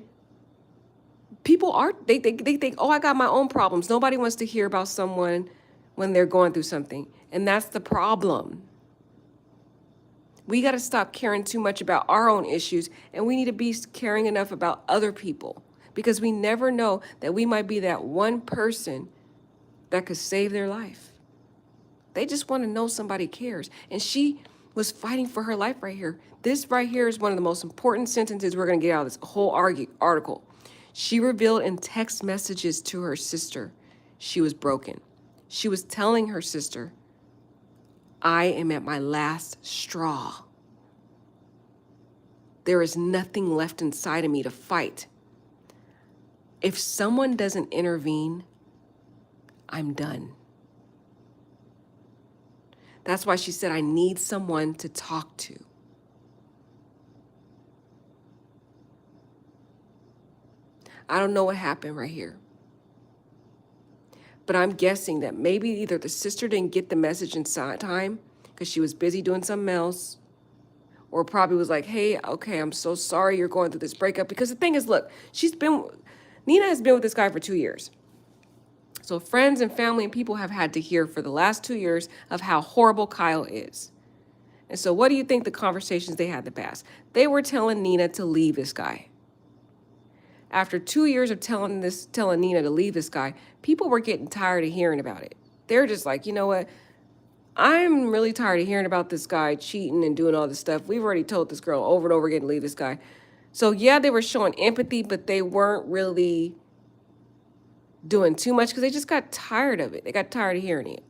people they think, oh, I got my own problems. Nobody wants to hear about someone when they're going through something. And that's the problem. We got to stop caring too much about our own issues, and we need to be caring enough about other people, because we never know that we might be that one person that could save their life. They just want to know somebody cares. And she was fighting for her life right here. This right here is one of the most important sentences we're going to get out of this whole article. She revealed in text messages to her sister she was broken. She was telling her sister, I am at my last straw. There is nothing left inside of me to fight. If someone doesn't intervene, I'm done. That's why she said, I need someone to talk to. I don't know what happened right here, but I'm guessing that maybe either the sister didn't get the message in time because she was busy doing something else, or probably was like, hey, okay, I'm so sorry you're going through this breakup. Because the thing is, look, Neena has been with this guy for 2 years. So friends and family and people have had to hear for the last 2 years of how horrible Kyle is. And so what do you think the conversations they had in the past? They were telling Neena to leave this guy. After 2 years of telling Neena to leave this guy, people were getting tired of hearing about it. They're just like, you know what? I'm really tired of hearing about this guy cheating and doing all this stuff. We've already told this girl over and over again to leave this guy. So yeah, they were showing empathy, but they weren't really doing too much because they just got tired of it. They got tired of hearing it.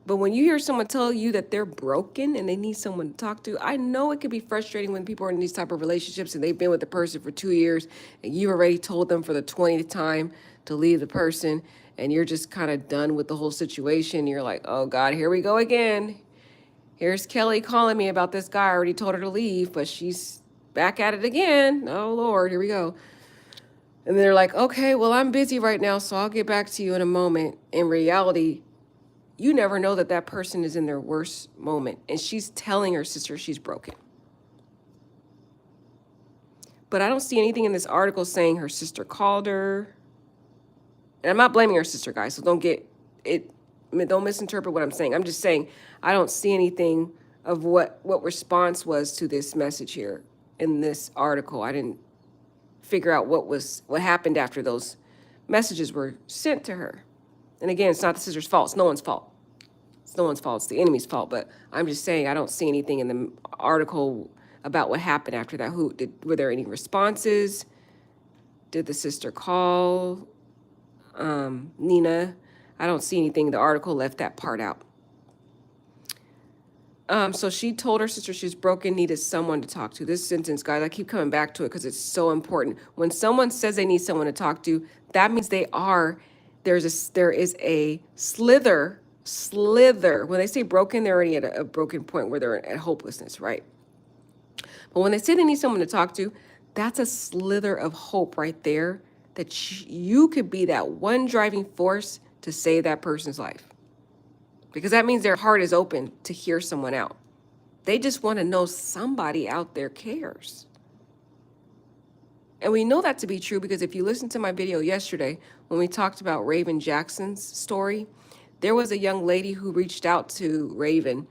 But when you hear someone tell you that they're broken and they need someone to talk to, I know it can be frustrating when people are in these type of relationships and they've been with the person for 2 years and you've already told them for the 20th time to leave the person, and you're just kind of done with the whole situation. You're like, oh God, here we go again. Here's Kelly calling me about this guy. I already told her to leave, but she's back at it again. Oh Lord, here we go. And they're like, okay, well, I'm busy right now, so I'll get back to you in a moment. In reality, you never know that that person is in their worst moment, and she's telling her sister she's broken. But I don't see anything in this article saying her sister called her. And I'm not blaming her sister, guys, so don't misinterpret what I'm saying. I'm just saying I don't see anything of what response was to this message here in this article. I didn't figure out what happened after those messages were sent to her. And again, it's not the sister's fault. It's no one's fault. It's no one's fault. It's the enemy's fault. But I'm just saying I don't see anything in the article about what happened after that. Were there any responses? Did the sister call Neena? I don't see anything. The article left that part out. So she told her sister she was broken, needed someone to talk to. This sentence, guys, I keep coming back to it because it's so important. When someone says they need someone to talk to, that means there is a slither. When they say broken, they're already at a broken point where they're at hopelessness, right? But when they say they need someone to talk to, that's a slither of hope right there that you could be that one driving force to save that person's life. Because that means their heart is open to hear someone out. They just want to know somebody out there cares. And we know that to be true because if you listen to my video yesterday, when we talked about Raven Jackson's story, there was a young lady who reached out to Raven,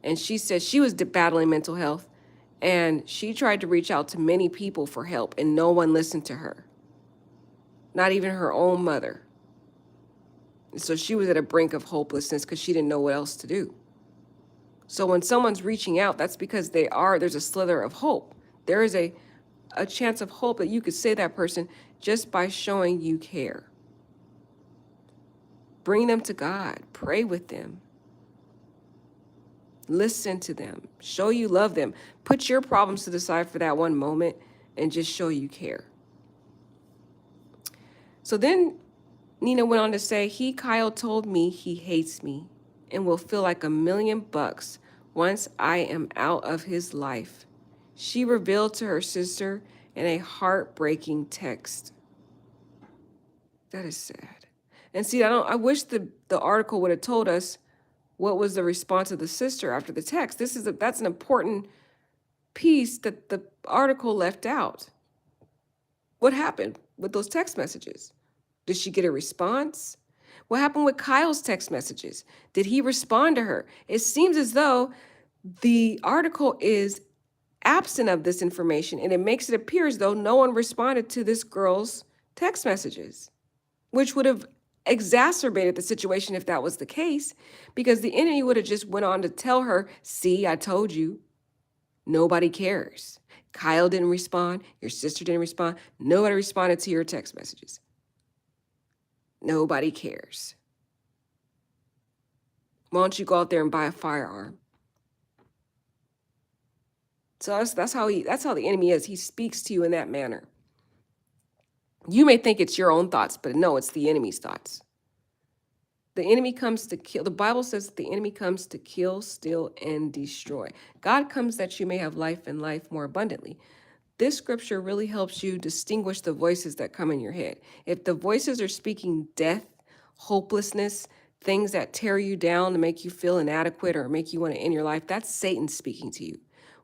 and she said she was battling mental health, and she tried to reach out to many people for help, and no one listened to her. Not even her own mother. So she was at a brink of hopelessness because she didn't know what else to do. So when someone's reaching out, that's because there's a slither of hope. There is a chance of hope that you could save that person just by showing you care. Bring them to God. Pray with them. Listen to them. Show you love them. Put your problems to the side for that one moment and just show you care. So then Neena went on to say, Kyle told me he hates me and will feel like $1 million once I am out of his life. She revealed to her sister in a heartbreaking text. That is sad. And see, I wish the article would have told us what was the response of the sister after the text. That's an important piece that the article left out. What happened with those text messages? Did she get a response? What happened with Kyle's text messages? Did he respond to her? It seems as though the article is absent of this information, and it makes it appear as though no one responded to this girl's text messages, which would have exacerbated the situation if that was the case, because the enemy would have just went on to tell her, see, I told you, nobody cares. Kyle didn't respond. Your sister didn't respond. Nobody responded to your text messages. Nobody cares. Why don't you go out there and buy a firearm? So that's how the enemy is. He speaks to you in that manner. You may think it's your own thoughts, but no, it's the enemy's thoughts. The enemy comes to kill. The Bible says that the enemy comes to kill, steal, and destroy. God comes that you may have life and life more abundantly. This scripture really helps you distinguish the voices that come in your head. If the voices are speaking death, hopelessness, things that tear you down to make you feel inadequate or make you want to end your life, that's Satan speaking to you.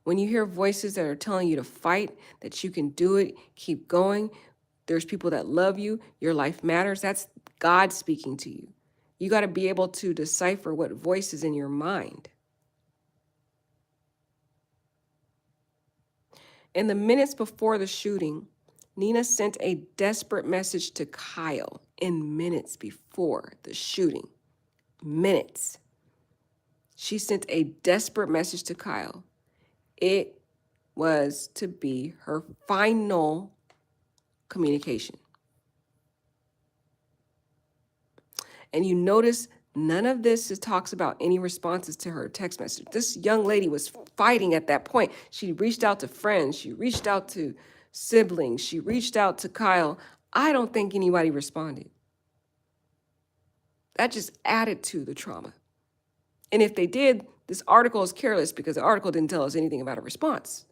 When you hear voices that are telling you to fight, that you can do it, keep going, there's people that love you, your life matters, that's God speaking to you. You got to be able to decipher what voice is in your mind. In the minutes before the shooting, Neena sent a desperate message to Kyle in minutes before the shooting. Minutes. She sent a desperate message to Kyle. It was to be her final communication. And you notice none of this talks about any responses to her text message. This young lady was fighting at that point. She reached out to friends. She reached out to siblings. She reached out to Kyle. I don't think anybody responded. That just added to the trauma. And if they did, this article is careless because the article didn't tell us anything about a response.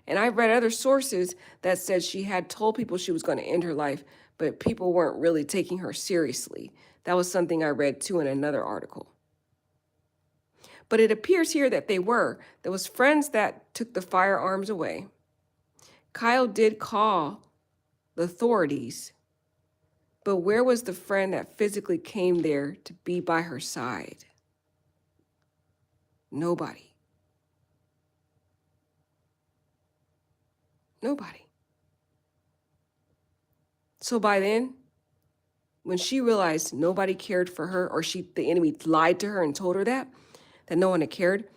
And I've read other sources that said she had told people she was going to end her life, but people weren't really taking her seriously. That was something I read too in another article. But it appears here that they were. There was friends that took the firearms away. Kyle did call the authorities, but where was the friend that physically came there to be by her side? Nobody. Nobody. So by then, when she realized nobody cared for her, or the enemy lied to her and told her that no one had cared,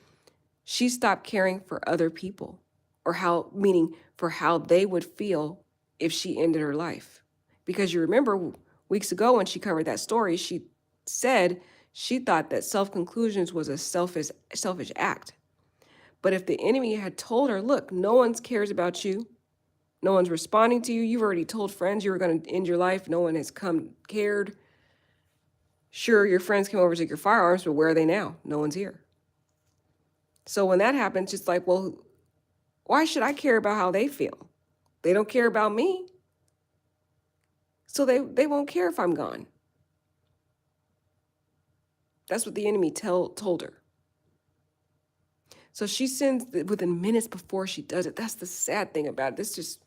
she stopped caring for other people. or meaning for how they would feel if she ended her life. Because you remember weeks ago when she covered that story, she said she thought that self-conclusions was a selfish act. But if the enemy had told her, look, no one cares about you, no one's responding to you, you've already told friends you were going to end your life, no one has cared. Sure, your friends came over to take your firearms, but where are they now? No one's here. So when that happens, it's like, well, why should I care about how they feel? They don't care about me. So they won't care if I'm gone. That's what the enemy told her. So she sends within minutes before she does it. That's the sad thing about it. This just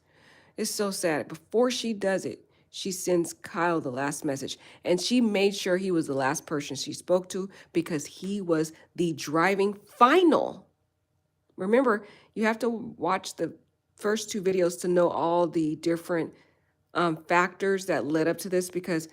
is so sad. Before she does it, she sends Kyle the last message. And she made sure he was the last person she spoke to because he was the driving final. Remember, you have to watch the first two videos to know all the different factors that led up to this, because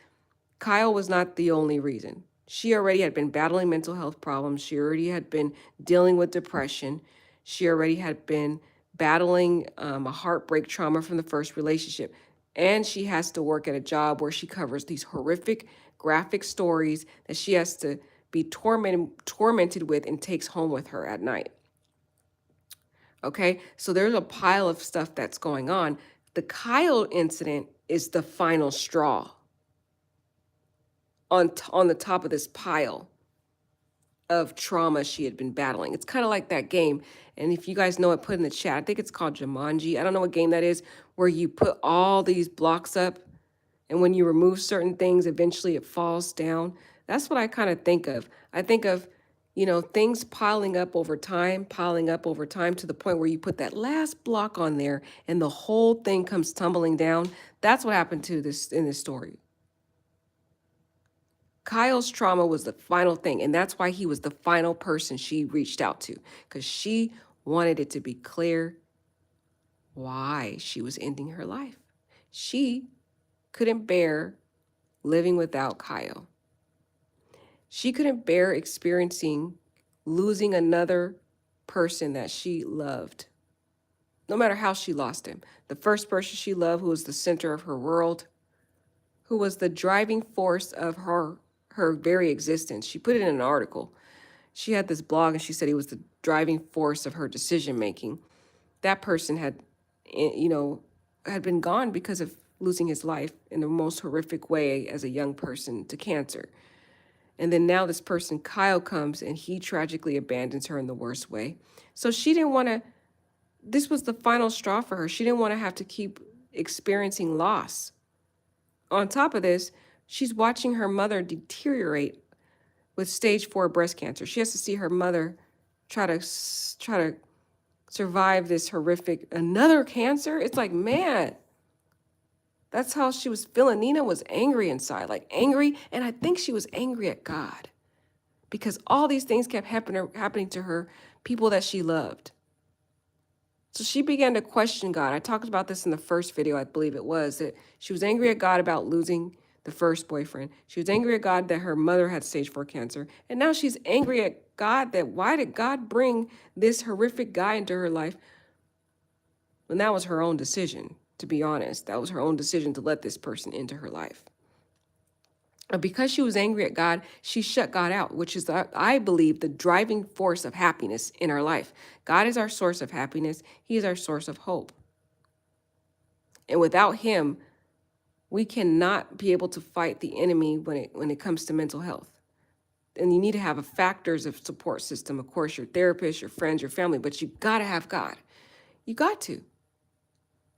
Kyle was not the only reason. She already had been battling mental health problems. She already had been dealing with depression. She already had been battling a heartbreak trauma from the first relationship. And she has to work at a job where she covers these horrific, graphic stories that she has to be tormented with and takes home with her at night. Okay, so there's a pile of stuff that's going on. The Kyle incident is the final straw on the top of this pile of trauma she had been battling. It's kind of like that game. And if you guys know it, put in the chat. I think it's called Jumanji. I don't know what game that is, where you put all these blocks up, and when you remove certain things, eventually it falls down. That's what I kind of think of. I think of, things piling up over time to the point where you put that last block on there and the whole thing comes tumbling down. That's what happened to this in this story. Kyle's trauma was the final thing, and that's why he was the final person she reached out to, because she wanted it to be clear why she was ending her life. She couldn't bear living without Kyle. She couldn't bear experiencing losing another person that she loved, no matter how she lost him. The first person she loved, who was the center of her world, who was the driving force of her very existence. She put it in an article. She had this blog and she said he was the driving force of her decision making. That person had been gone because of losing his life in the most horrific way as a young person to cancer. And then now this person, Kyle, comes and he tragically abandons her in the worst way. So she didn't want to, this was the final straw for her. She didn't want to have to keep experiencing loss. On top of this, she's watching her mother deteriorate with stage 4 breast cancer. She has to see her mother try to survive this horrific, another cancer. It's like, man, that's how she was feeling. Neena was angry inside, like angry. And I think she was angry at God because all these things kept happening to her, people that she loved. So she began to question God. I talked about this in the first video, I believe it was, that she was angry at God about losing the first boyfriend. She was angry at God that her mother had stage 4 cancer. And now she's angry at God that why did God bring this horrific guy into her life? And that was her own decision, to be honest. That was her own decision to let this person into her life. And because she was angry at God, she shut God out, which is, I believe, the driving force of happiness in our life. God is our source of happiness. He is our source of hope. And without him, we cannot be able to fight the enemy when it comes to mental health. And you need to have a factors of support system. Of course, your therapist, your friends, your family, but you got to have God. You got to.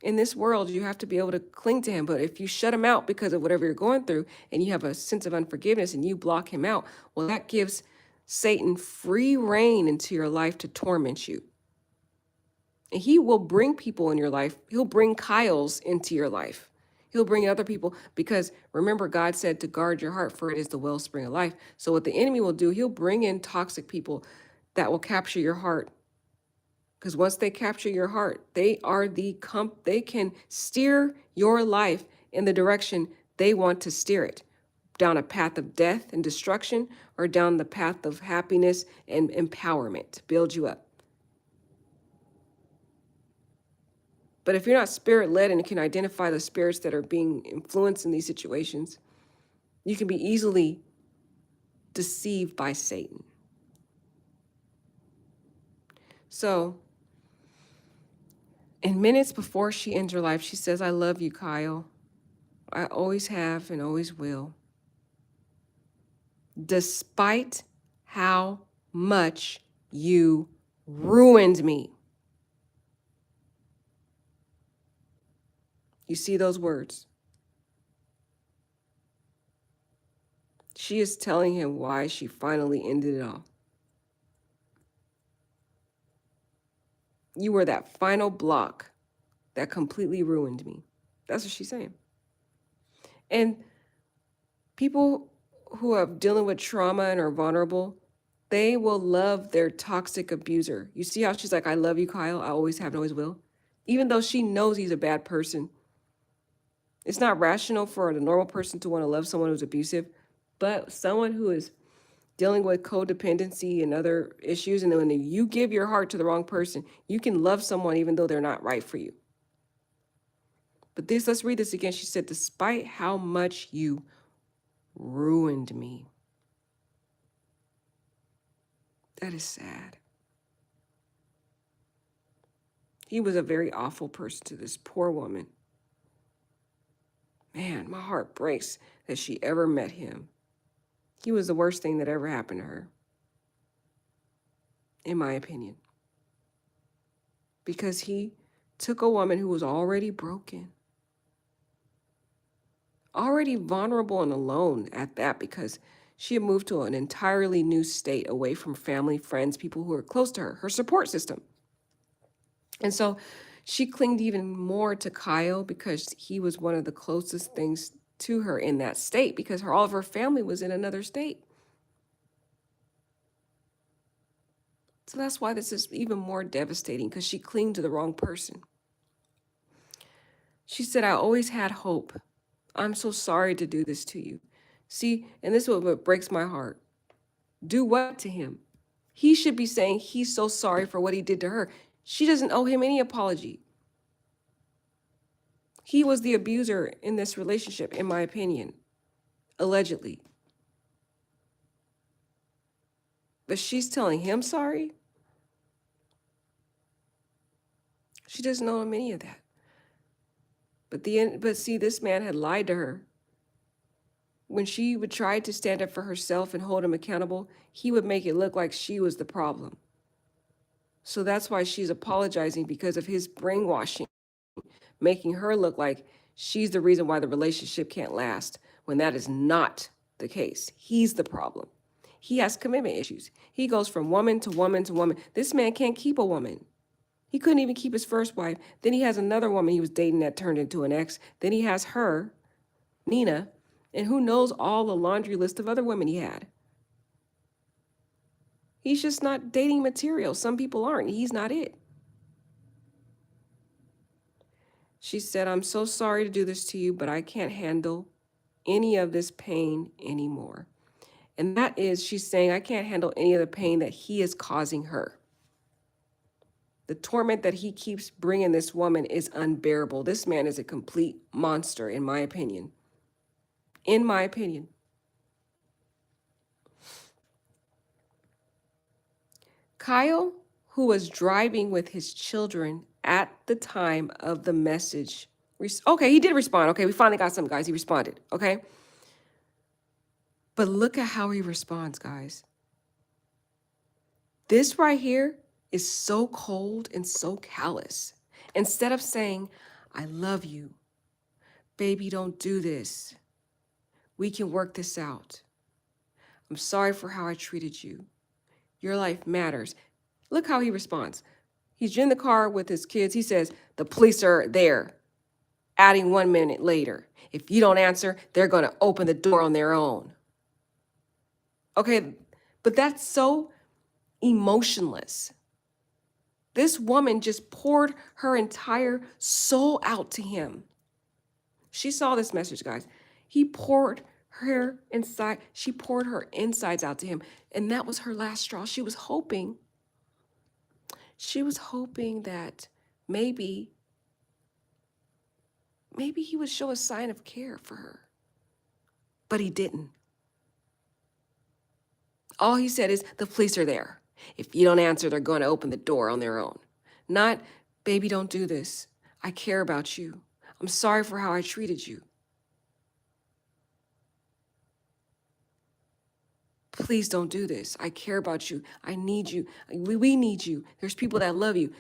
In this world, you have to be able to cling to him. But if you shut him out because of whatever you're going through and you have a sense of unforgiveness and you block him out, well, that gives Satan free reign into your life to torment you. And he will bring people in your life. He'll bring Kyles into your life. He'll bring other people because remember, God said to guard your heart, for it is the wellspring of life. So what the enemy will do, he'll bring in toxic people that will capture your heart. Because once they capture your heart, they can steer your life in the direction they want to steer it, down a path of death and destruction, or down the path of happiness and empowerment to build you up. But if you're not spirit-led and can identify the spirits that are being influenced in these situations, you can be easily deceived by Satan. So, in minutes before she ends her life, she says, I love you, Kyle. I always have and always will. Despite how much you ruined me. You see those words? She is telling him why she finally ended it all. You were that final block that completely ruined me. That's what she's saying. And people who are dealing with trauma and are vulnerable, they will love their toxic abuser. You see how she's like, I love you, Kyle. I always have and always will. Even though she knows he's a bad person. It's not rational for the normal person to want to love someone who's abusive, but someone who is dealing with codependency and other issues, and then when you give your heart to the wrong person, you can love someone even though they're not right for you. But let's read this again. She said, despite how much you ruined me. That is sad. He was a very awful person to this poor woman. Man, my heart breaks that she ever met him. He was the worst thing that ever happened to her, in my opinion. Because he took a woman who was already broken, already vulnerable and alone at that, because she had moved to an entirely new state away from family, friends, people who were close to her, her support system. And so she clinged even more to Kyle because he was one of the closest things to her in that state, because all of her family was in another state. So that's why this is even more devastating, because she clung to the wrong person. She said, I always had hope. I'm so sorry to do this to you. See, and this is what breaks my heart. Do what to him? He should be saying he's so sorry for what he did to her. She doesn't owe him any apology. He was the abuser in this relationship, in my opinion, allegedly. But she's telling him sorry? She doesn't owe him any of that. But see, this man had lied to her. When she would try to stand up for herself and hold him accountable, he would make it look like she was the problem. So that's why she's apologizing, because of his brainwashing, making her look like she's the reason why the relationship can't last, when that is not the case. He's the problem. He has commitment issues. He goes from woman to woman to woman. This man can't keep a woman. He couldn't even keep his first wife. Then he has another woman he was dating that turned into an ex. Then he has her, Neena, and who knows all the laundry list of other women he had. He's just not dating material. Some people aren't. He's not it. She said, I'm so sorry to do this to you, but I can't handle any of this pain anymore. And that is, she's saying, I can't handle any of the pain that he is causing her. The torment that he keeps bringing this woman is unbearable. This man is a complete monster, in my opinion. In my opinion. Kyle, who was driving with his children at the time of the message. Okay, he did respond. Okay, we finally got some, guys. He responded, okay? But look at how he responds, guys. This right here is so cold and so callous. Instead of saying, I love you, baby, don't do this. We can work this out. I'm sorry for how I treated you. Your life matters. Look how he responds. He's in the car with his kids. He says, the police are there. Adding 1 minute later, if you don't answer, they're going to open the door on their own. Okay, but that's so emotionless. This woman just poured her entire soul out to him. She saw this message, guys. He poured her inside. She poured her insides out to him. And that was her last straw. She was hoping that maybe maybe he would show a sign of care for her. But he didn't. All he said is, the police are there. If you don't answer, they're going to open the door on their own. Not, baby, don't do this. I care about you. I'm sorry for how I treated you. Please don't do this. I care about you. I need you. We need you. There's people that love you.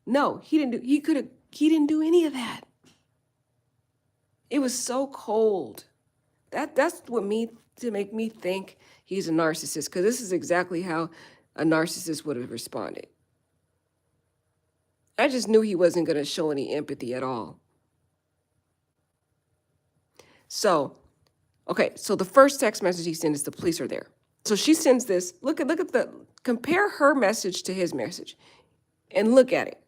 No, he didn't do any of that. It was so cold. That's what to make me think he's a narcissist, because this is exactly how a narcissist would have responded. I just knew he wasn't going to show any empathy at all. So, okay, so the first text message he sent is, the police are there. So she sends this. Look at compare her message to his message and look at it.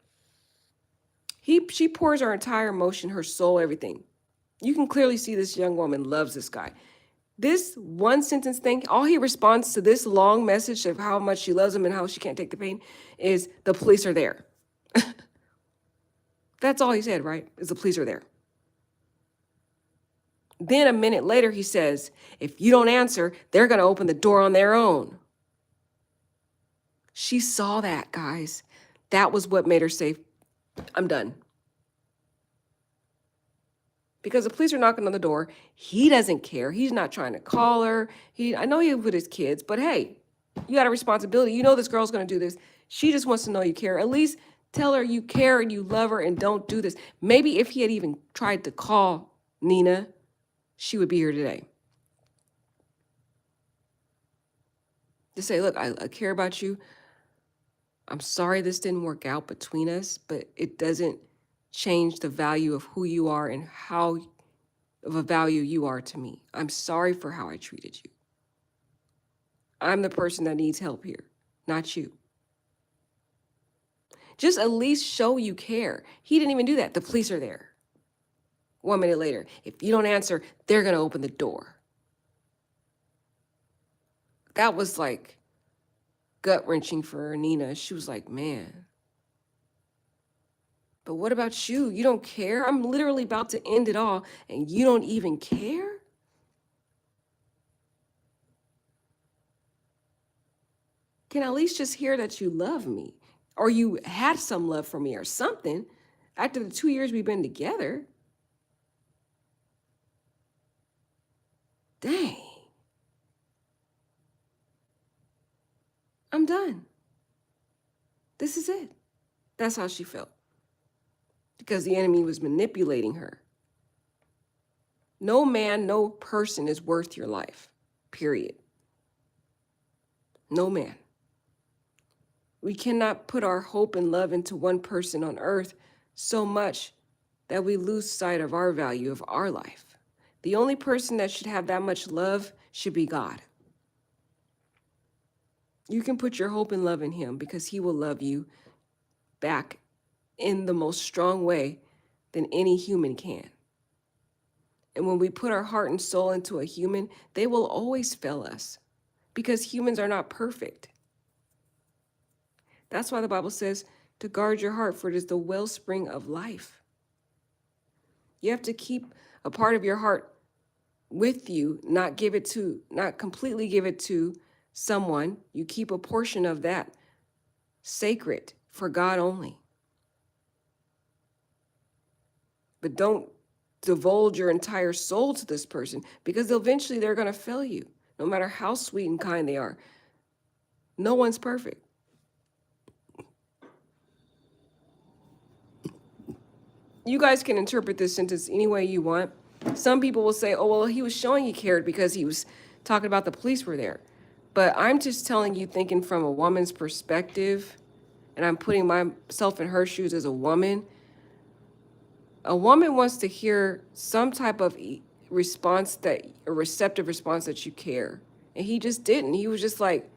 She pours her entire emotion, her soul, everything. You can clearly see this young woman loves this guy. This one sentence thing, all he responds to this long message of how much she loves him and how she can't take the pain is, the police are there. That's all he said, right? Is the police are there. Then a minute later, he says, if you don't answer, they're going to open the door on their own. She saw that, guys. That was what made her say, I'm done. Because the police are knocking on the door. He doesn't care. He's not trying to call her. I know he with his kids, but hey, you got a responsibility. You know this girl's going to do this. She just wants to know you care. At least tell her you care and you love her and don't do this. Maybe if he had even tried to call Neena, she would be here today. To say, look, I care about you. I'm sorry this didn't work out between us, but it doesn't change the value of who you are and how of a value you are to me. I'm sorry for how I treated you. I'm the person that needs help here, not you. Just at least show you care. He didn't even do that. The police are there. 1 minute later, if you don't answer, they're going to open the door. That was like gut-wrenching for Neena. She was like, man. But what about you? You don't care? I'm literally about to end it all, and you don't even care? Can I at least just hear that you love me? Or you had some love for me or something after the 2 years we've been together? Dang. I'm done. This is it. That's how she felt. Because the enemy was manipulating her. No man, no person is worth your life. Period. No man. We cannot put our hope and love into one person on earth so much that we lose sight of our value of our life. The only person that should have that much love should be God. You can put your hope and love in him because he will love you back in the most strong way than any human can. And when we put our heart and soul into a human, they will always fail us because humans are not perfect. That's why the Bible says to guard your heart, for it is the wellspring of life. You have to keep a part of your heart with you, not completely give it to someone. You keep a portion of that sacred for God only. But don't divulge your entire soul to this person because eventually they're going to fail you, no matter how sweet and kind they are. No one's perfect. You guys can interpret this sentence any way you want. Some people will say, oh, well, he was showing he cared because he was talking about the police were there. But I'm just telling you, thinking from a woman's perspective, and I'm putting myself in her shoes as a woman. A woman wants to hear some type of response, a receptive response that you care. And he just didn't. He was just like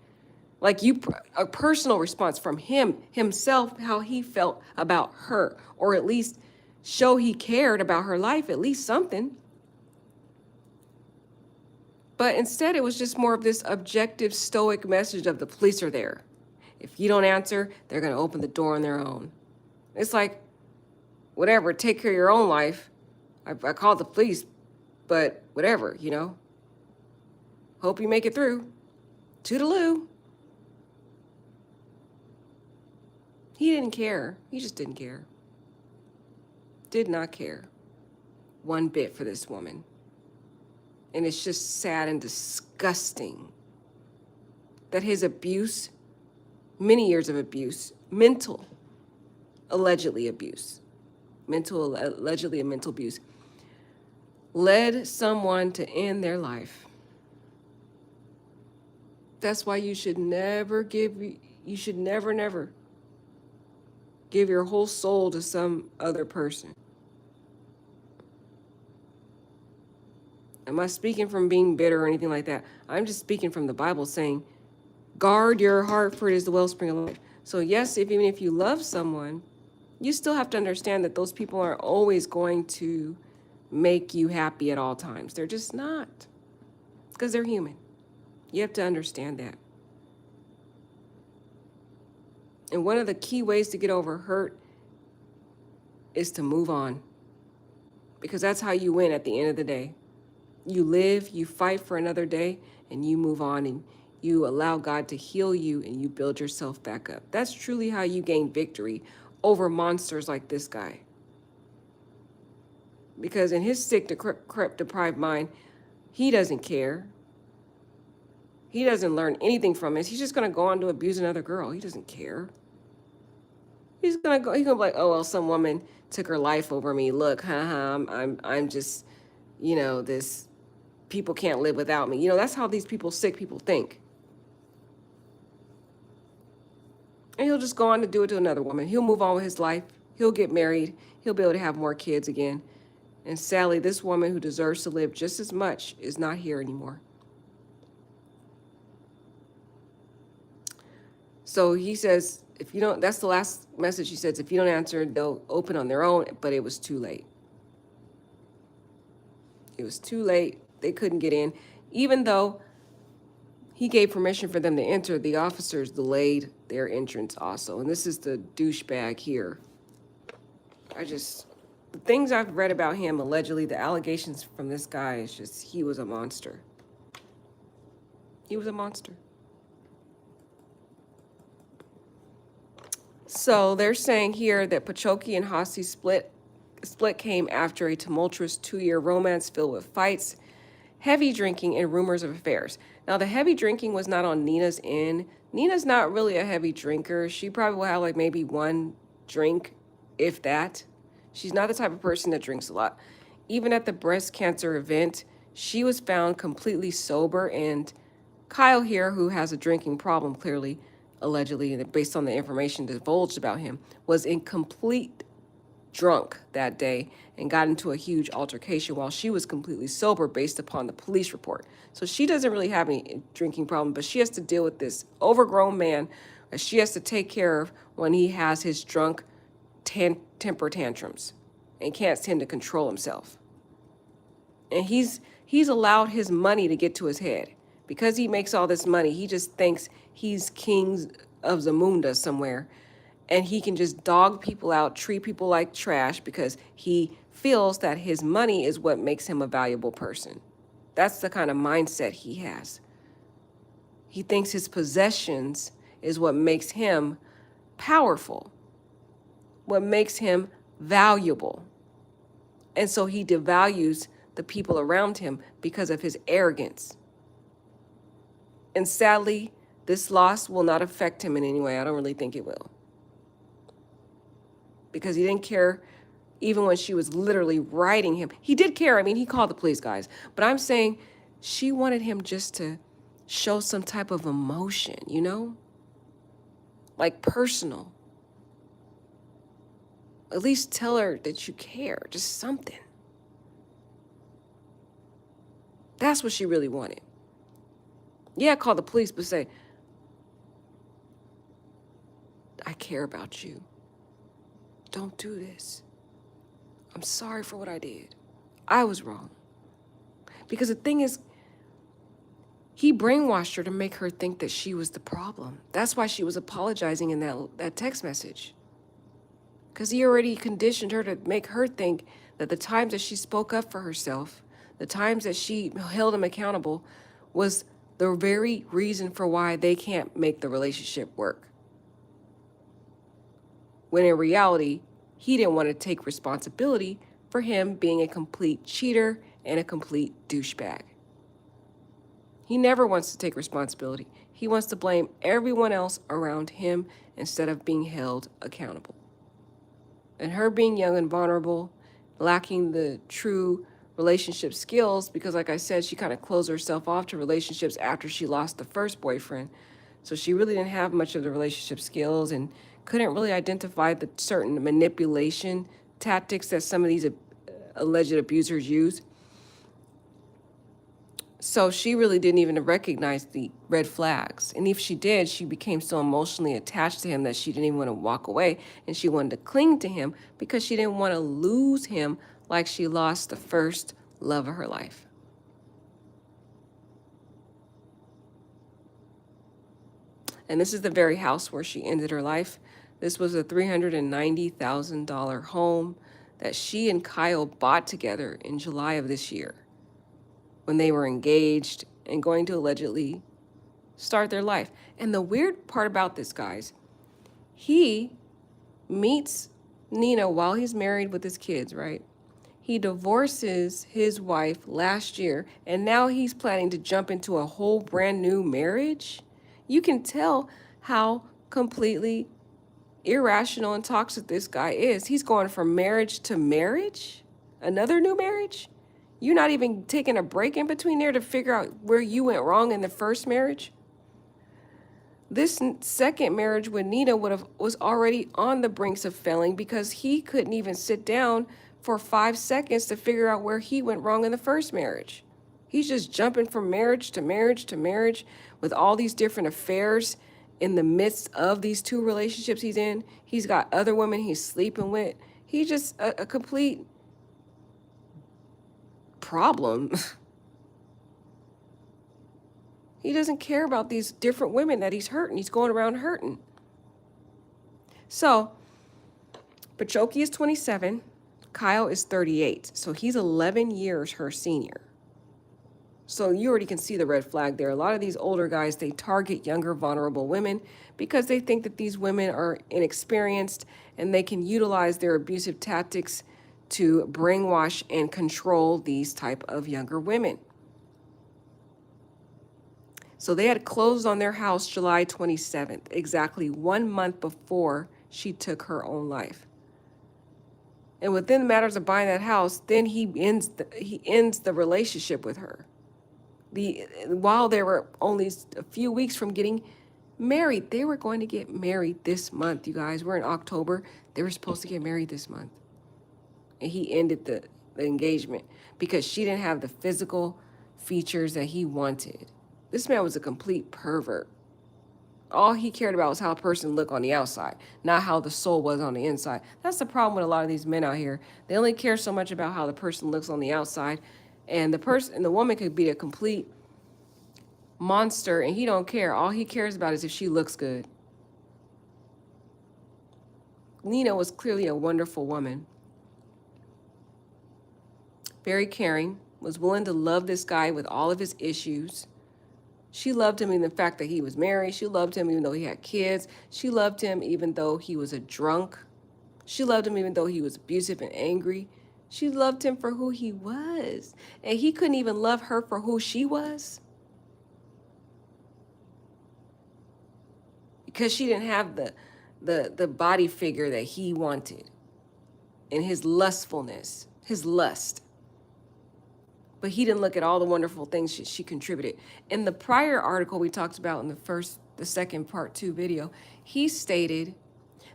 a personal response from himself, how he felt about her, or at least show he cared about her life, at least something. But instead, it was just more of this objective, stoic message of the police are there. If you don't answer, they're going to open the door on their own. It's like, whatever, take care of your own life. I called the police, but whatever, you know. Hope you make it through. Toodaloo. He didn't care. He just didn't care. Did not care one bit for this woman. And it's just sad and disgusting that his abuse, many years of abuse, mental, allegedly abuse, allegedly a mental abuse, led someone to end their life. That's why you should never never give your whole soul to some other person. I'm not speaking from being bitter or anything like that. I'm just speaking from the Bible saying, guard your heart, for it is the wellspring of life. So yes, even if you love someone, you still have to understand that those people aren't always going to make you happy at all times. They're just not, because they're human. You have to understand that. And one of the key ways to get over hurt is to move on, because that's how you win at the end of the day. You live, you fight for another day, and you move on, and you allow God to heal you, and you build yourself back up. That's truly how you gain victory over monsters like this guy. Because in his sick, deprived mind, he doesn't care. He doesn't learn anything from it. He's just going to go on to abuse another girl. He doesn't care. He's gonna be like, oh well, some woman took her life over me. Look, I'm just, this. People can't live without me. That's how these sick people think. And he'll just go on to do it to another woman. He'll move on with his life. He'll get married. He'll be able to have more kids again. And sadly, this woman who deserves to live just as much is not here anymore. So he says, if you don't, that's the last message he says, if you don't answer, they'll open on their own, but it was too late. It was too late. They couldn't get in. Even though he gave permission for them to enter, the officers delayed their entrance also. And this is the douchebag here. The things I've read about him, allegedly, the allegations from this guy is just, he was a monster. He was a monster. So they're saying here that Pacholke and Hosse's split came after a tumultuous 2-year romance filled with fights, heavy drinking, and rumors of affairs. Now, the heavy drinking was not on Neena's end. Neena's not really a heavy drinker. She probably will have like maybe one drink, if that. She's not the type of person that drinks a lot. Even at the breast cancer event, she was found completely sober, and Kyle here, who has a drinking problem, clearly, allegedly, based on the information divulged about him, was in complete drunk that day and got into a huge altercation while she was completely sober based upon the police report. So she doesn't really have any drinking problem, but she has to deal with this overgrown man that she has to take care of when he has his drunk temper tantrums and can't seem to control himself. And he's allowed his money to get to his head. Because he makes all this money, he just thinks he's king of Zamunda somewhere, and he can just dog people out, treat people like trash because he feels that his money is what makes him a valuable person. That's the kind of mindset he has. He thinks his possessions is what makes him powerful, what makes him valuable. And so he devalues the people around him because of his arrogance. And sadly, this loss will not affect him in any way. I don't really think it will. Because he didn't care even when she was literally writing him. He did care. I mean, he called the police guys. But I'm saying she wanted him just to show some type of emotion, like personal. At least tell her that you care, just something. That's what she really wanted. Yeah, call the police, but say, I care about you. Don't do this. I'm sorry for what I did. I was wrong. Because the thing is, he brainwashed her to make her think that she was the problem. That's why she was apologizing in that text message. Because he already conditioned her to make her think that the times that she spoke up for herself, the times that she held him accountable, was the very reason for why they can't make the relationship work. When in reality, he didn't want to take responsibility for him being a complete cheater and a complete douchebag. He never wants to take responsibility. He wants to blame everyone else around him instead of being held accountable. And her being young and vulnerable, lacking the true relationship skills, because like I said, she kind of closed herself off to relationships after she lost the first boyfriend. So she really didn't have much of the relationship skills and couldn't really identify the certain manipulation tactics that some of these alleged abusers use. So she really didn't even recognize the red flags. And if she did, she became so emotionally attached to him that she didn't even want to walk away. And she wanted to cling to him because she didn't want to lose him like she lost the first love of her life. And this is the very house where she ended her life. This was a $390,000 home that she and Kyle bought together in July of this year, when they were engaged and going to allegedly start their life. And the weird part about this, guys, he meets Neena while he's married with his kids, right? He divorces his wife last year, and now he's planning to jump into a whole brand new marriage. You can tell how completely irrational and toxic this guy is. He's going from marriage to marriage, another new marriage. You're not even taking a break in between there to figure out where you went wrong in the first marriage. This second marriage with Neena was already on the brinks of failing because he couldn't even sit down for 5 seconds to figure out where he went wrong in the first marriage. He's just jumping from marriage to marriage to marriage with all these different affairs in the midst of these two relationships he's in. He's got other women he's sleeping with. He's just a complete problem. He doesn't care about these different women that he's hurting. He's going around hurting. So, Pacholke is 27. Kyle is 38. So he's 11 years her senior. So you already can see the red flag there. A lot of these older guys, they target younger, vulnerable women because they think that these women are inexperienced and they can utilize their abusive tactics to brainwash and control these type of younger women. So they had closed on their house July 27th, exactly 1 month before she took her own life. And within the matters of buying that house, then he ends the relationship with her. While they were only a few weeks from getting married, they were going to get married this month, you guys. We're in October. They were supposed to get married this month. And he ended the engagement because she didn't have the physical features that he wanted. This man was a complete pervert. All he cared about was how a person looked on the outside, not how the soul was on the inside. That's the problem with a lot of these men out here. They only care so much about how the person looks on the outside, and the woman could be a complete monster, and he don't care. All he cares about is if she looks good. Neena was clearly a wonderful woman. Very caring, was willing to love this guy with all of his issues. She loved him in the fact that he was married. She loved him even though he had kids. She loved him even though he was a drunk. She loved him even though he was abusive and angry. She loved him for who he was. And he couldn't even love her for who she was, because she didn't have the body figure that he wanted and his lustfulness, his lust. But he didn't look at all the wonderful things she contributed. In the prior article we talked about in the second part 2 video, he stated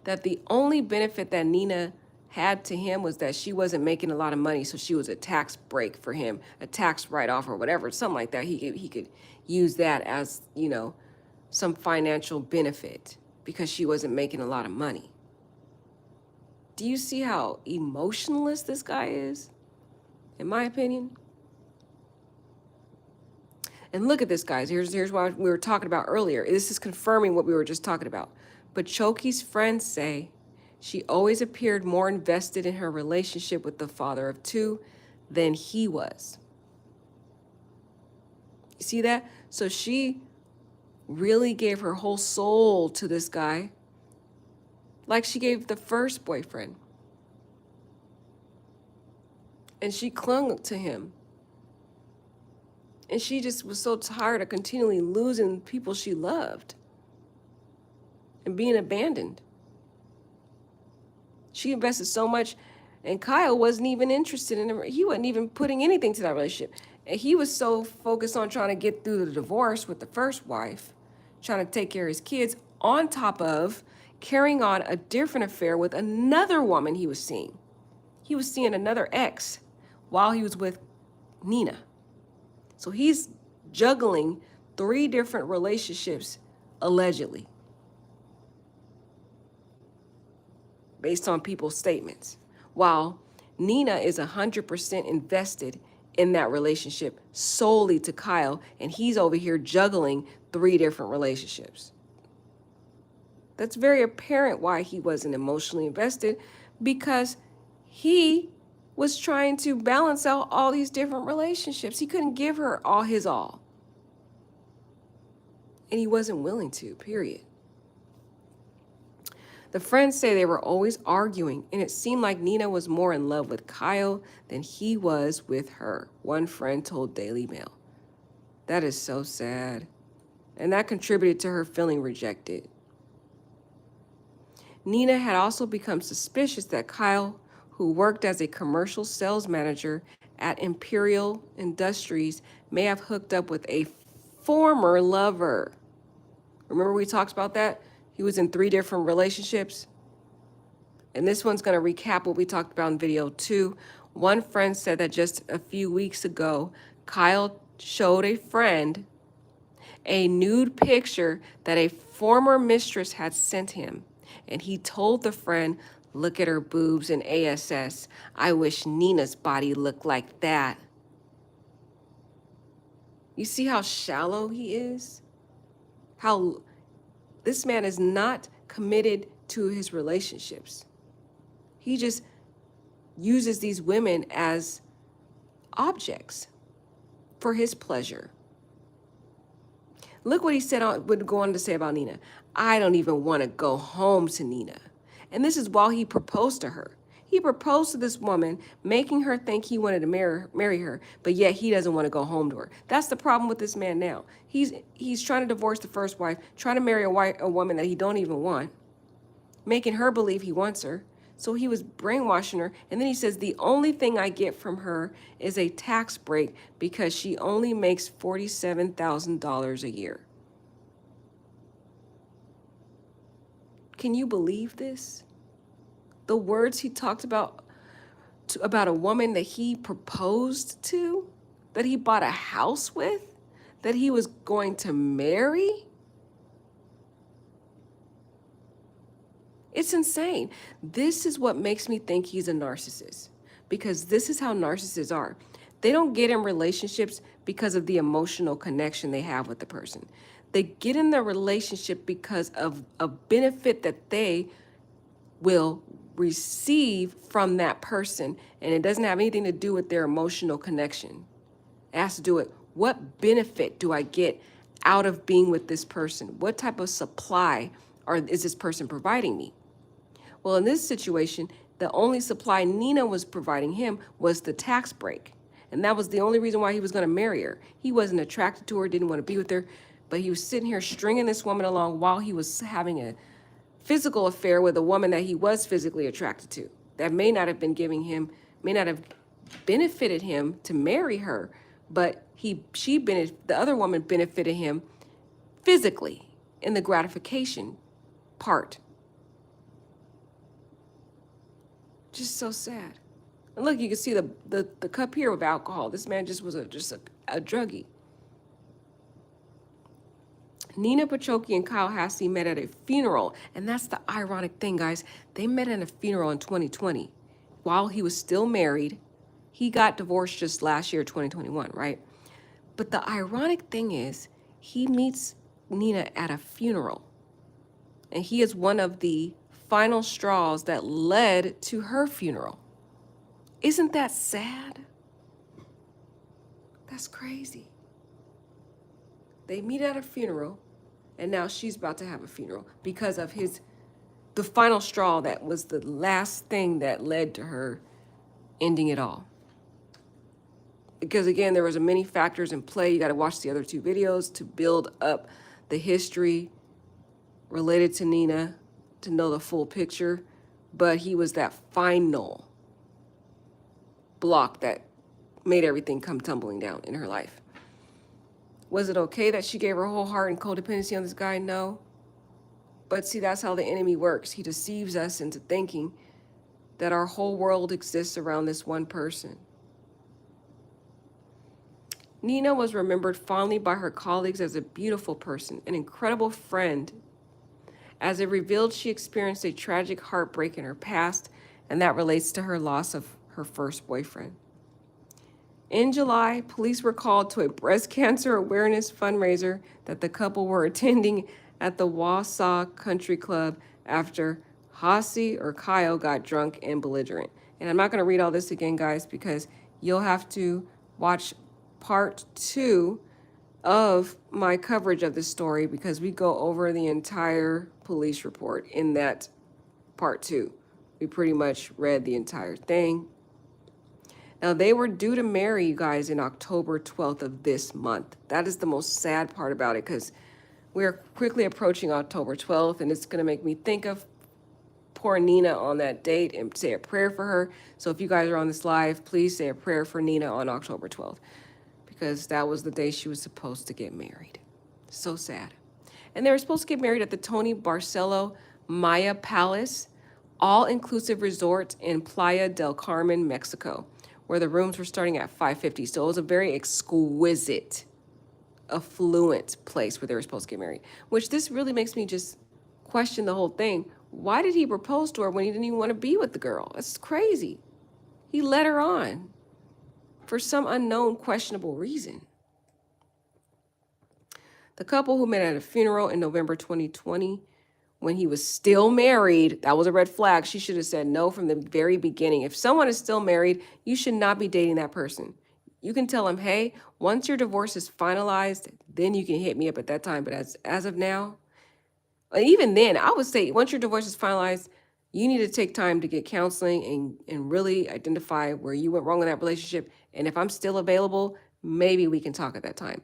that the only benefit that Neena had to him was that she wasn't making a lot of money, so she was a tax break for him, a tax write-off or whatever, something like that. He could use that as, some financial benefit because she wasn't making a lot of money. Do you see how emotionless this guy is, in my opinion? And look at this, guys. Here's what we were talking about earlier. This is confirming what we were just talking about. Pacholke's friends say She always appeared more invested in her relationship with the father of two than he was. You see that? So she really gave her whole soul to this guy, like she gave the first boyfriend. And she clung to him. And she just was so tired of continually losing people she loved and being abandoned. She invested so much, and Kyle wasn't even interested in her. He wasn't even putting anything to that relationship. And he was so focused on trying to get through the divorce with the first wife, trying to take care of his kids, on top of carrying on a different affair with another woman he was seeing. He was seeing another ex while he was with Neena. So he's juggling 3 different relationships, allegedly, based on people's statements, while Neena is 100% invested in that relationship solely to Kyle, and he's over here juggling 3 different relationships. That's very apparent why he wasn't emotionally invested, because he was trying to balance out all these different relationships. He couldn't give her all his all. And he wasn't willing to, period. The friends say they were always arguing, and it seemed like Neena was more in love with Kyle than he was with her, one friend told Daily Mail. That is so sad. And that contributed to her feeling rejected. Neena had also become suspicious that Kyle, who worked as a commercial sales manager at Imperial Industries, may have hooked up with a former lover. Remember we talked about that? He was in 3 different relationships. And this one's going to recap what we talked about in video 2. One friend said that just a few weeks ago, Kyle showed a friend a nude picture that a former mistress had sent him. And he told the friend, "Look at her boobs and ASS. I wish Neena's body looked like that." You see how shallow he is? How this man is not committed to his relationships. He just uses these women as objects for his pleasure. Look what he said would go on to say about Neena. "I don't even want to go home to Neena." And this is while he proposed to her. He proposed to this woman, making her think he wanted to marry her, but yet he doesn't want to go home to her. That's the problem with this man now. He's trying to divorce the first wife, trying to marry a woman that he don't even want, making her believe he wants her. So he was brainwashing her. And then he says, "The only thing I get from her is a tax break because she only makes $47,000 a year." Can you believe this? The words he talked about a woman that he proposed to, that he bought a house with, that he was going to marry. It's insane. This is what makes me think he's a narcissist, because this is how narcissists are. They don't get in relationships because of the emotional connection they have with the person. They get in the relationship because of a benefit that they will receive from that person, and it doesn't have anything to do with their emotional connection. It has to do with, what benefit do I get out of being with this person? What type of supply is this person providing me? Well, in this situation, the only supply Neena was providing him was the tax break. And that was the only reason why he was going to marry her. He wasn't attracted to her, didn't want to be with her, but he was sitting here stringing this woman along while he was having a physical affair with a woman that he was physically attracted to. That may not have benefited him to marry her, but the other woman benefited him physically in the gratification part. Just so sad. And look, you can see the cup here of alcohol. This man just was a druggie. Neena Pacholke and Kyle Hassey met at a funeral, and that's the ironic thing, guys. They met at a funeral in 2020 while he was still married. He got divorced just last year, 2021, right? But the ironic thing is, he meets Neena at a funeral, and he is one of the final straws that led to her funeral. Isn't that sad? That's crazy. They meet at a funeral, and now she's about to have a funeral because of the final straw that was the last thing that led to her ending it all. Because again, there was many factors in play. You got to watch the other two videos to build up the history related to Neena to know the full picture. But he was that final block that made everything come tumbling down in her life. Was it okay that she gave her whole heart and codependency on this guy? No. But see, that's how the enemy works. He deceives us into thinking that our whole world exists around this one person. Neena was remembered fondly by her colleagues as a beautiful person, an incredible friend. As it revealed, she experienced a tragic heartbreak in her past, and that relates to her loss of her first boyfriend. In July, police were called to a breast cancer awareness fundraiser that the couple were attending at the Wausau Country Club after Hasi or Kyle got drunk and belligerent. And I'm not going to read all this again, guys, because you'll have to watch part 2 of my coverage of this story, because we go over the entire police report in that part 2. We pretty much read the entire thing. Now, they were due to marry, you guys, in October 12th of this month. That is the most sad part about it, because we're quickly approaching October 12th, and it's going to make me think of poor Neena on that date and say a prayer for her. So if you guys are on this live, please say a prayer for Neena on October 12th, because that was the day she was supposed to get married. So sad. And they were supposed to get married at the Tony Barcelo Maya Palace, all-inclusive resort in Playa del Carmen, Mexico, where the rooms were starting at $550. So it was a very exquisite, affluent place where they were supposed to get married, which this really makes me just question the whole thing. Why did he propose to her when he didn't even want to be with the girl? That's crazy. He led her on for some unknown, questionable reason. The couple who met at a funeral in November 2020, when he was still married, that was a red flag. She should have said no from the very beginning. If someone is still married, you should not be dating that person. You can tell them, hey, once your divorce is finalized, then you can hit me up at that time. But as of now, and even then, I would say once your divorce is finalized, you need to take time to get counseling and really identify where you went wrong in that relationship. And if I'm still available, maybe we can talk at that time.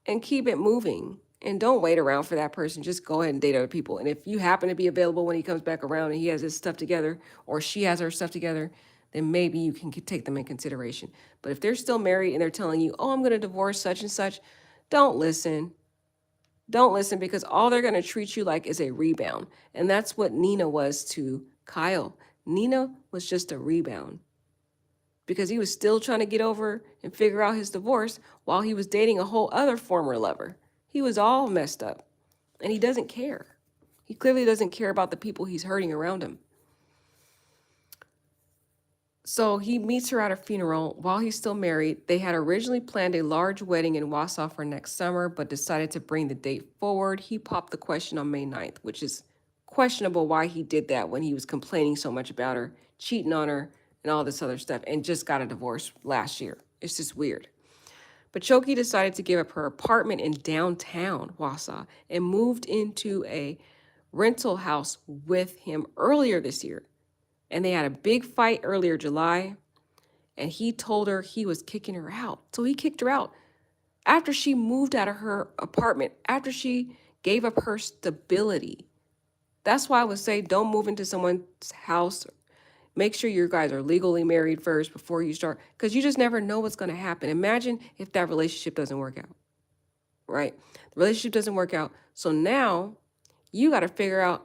And keep it moving. And don't wait around for that person. Just go ahead and date other people. And if you happen to be available when he comes back around and he has his stuff together, or she has her stuff together, then maybe you can take them in consideration. But if they're still married and they're telling you, oh, I'm going to divorce such and such, don't listen. Don't listen, because all they're going to treat you like is a rebound. And that's what Neena was to Kyle. Neena was just a rebound, because he was still trying to get over and figure out his divorce while he was dating a whole other former lover. He was all messed up, and he doesn't care. He clearly doesn't care about the people he's hurting around him. So he meets her at a funeral while he's still married. They had originally planned a large wedding in Wausau for next summer, but decided to bring the date forward. He popped the question on May 9th, which is questionable why he did that when he was complaining so much about her, cheating on her, and all this other stuff, and just got a divorce last year. It's just weird. Pacholke decided to give up her apartment in downtown Wausau and moved into a rental house with him earlier this year. And they had a big fight earlier July, and he told her he was kicking her out. So he kicked her out after she moved out of her apartment, after she gave up her stability. That's why I would say don't move into someone's house. Make sure you guys are legally married first before you start, because you just never know what's going to happen. Imagine if that relationship doesn't work out, right? The relationship doesn't work out. So now you got to figure out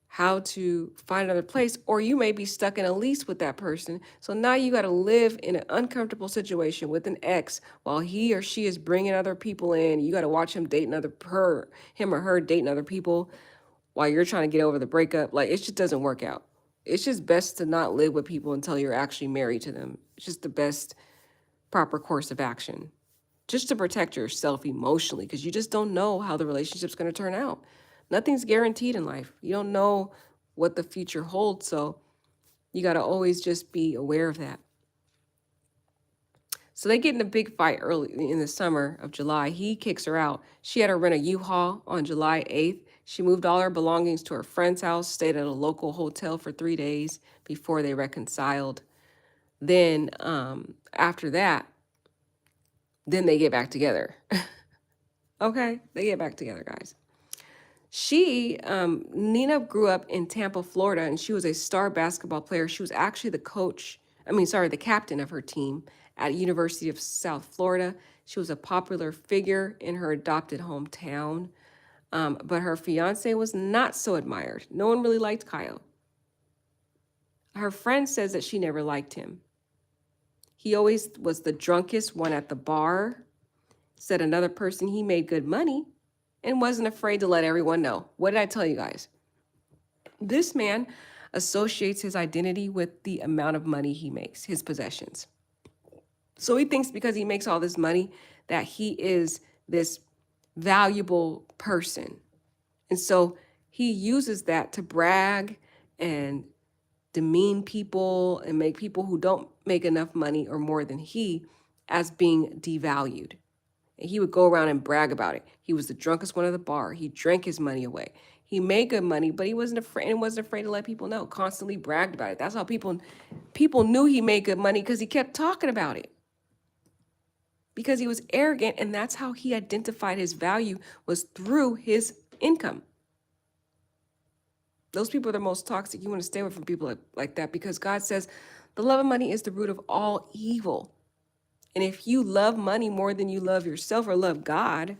how to find another place, or you may be stuck in a lease with that person. So now you got to live in an uncomfortable situation with an ex while he or she is bringing other people in. You got to watch him or her dating other people while you're trying to get over the breakup. Like, it just doesn't work out. It's just best to not live with people until you're actually married to them. It's just the best proper course of action, just to protect yourself emotionally, because you just don't know how the relationship's going to turn out. Nothing's guaranteed in life. You don't know what the future holds. So you got to always just be aware of that. So they get in a big fight early in the summer of July. He kicks her out. She had to rent a U-Haul on July 8th. She moved all her belongings to her friend's house, stayed at a local hotel for 3 days before they reconciled. Then after that, then they get back together. Okay, they get back together, guys. Neena grew up in Tampa, Florida, and she was a star basketball player. She was actually the captain of her team at University of South Florida. She was a popular figure in her adopted hometown, but her fiance was not so admired. No one really liked Kyle. Her friend says that she never liked him. He always was the drunkest one at the bar. Said another person he made good money and wasn't afraid to let everyone know. What did I tell you guys? This man associates his identity with the amount of money he makes, his possessions. So he thinks because he makes all this money that he is this valuable person. And so he uses that to brag and demean people and make people who don't make enough money or more than he as being devalued. And he would go around and brag about it. He was the drunkest one at the bar. He drank his money away. He made good money, but he wasn't afraid to let people know. Constantly bragged about it. That's how people knew he made good money, because he kept talking about it. Because he was arrogant, and that's how he identified his value, was through his income. Those people are the most toxic. You want to stay away from people like that, because God says the love of money is the root of all evil. And if you love money more than you love yourself or love God,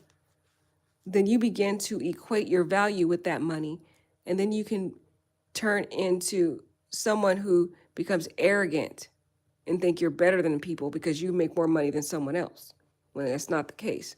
then you begin to equate your value with that money. And then you can turn into someone who becomes arrogant and think you're better than people because you make more money than someone else, when that's not the case.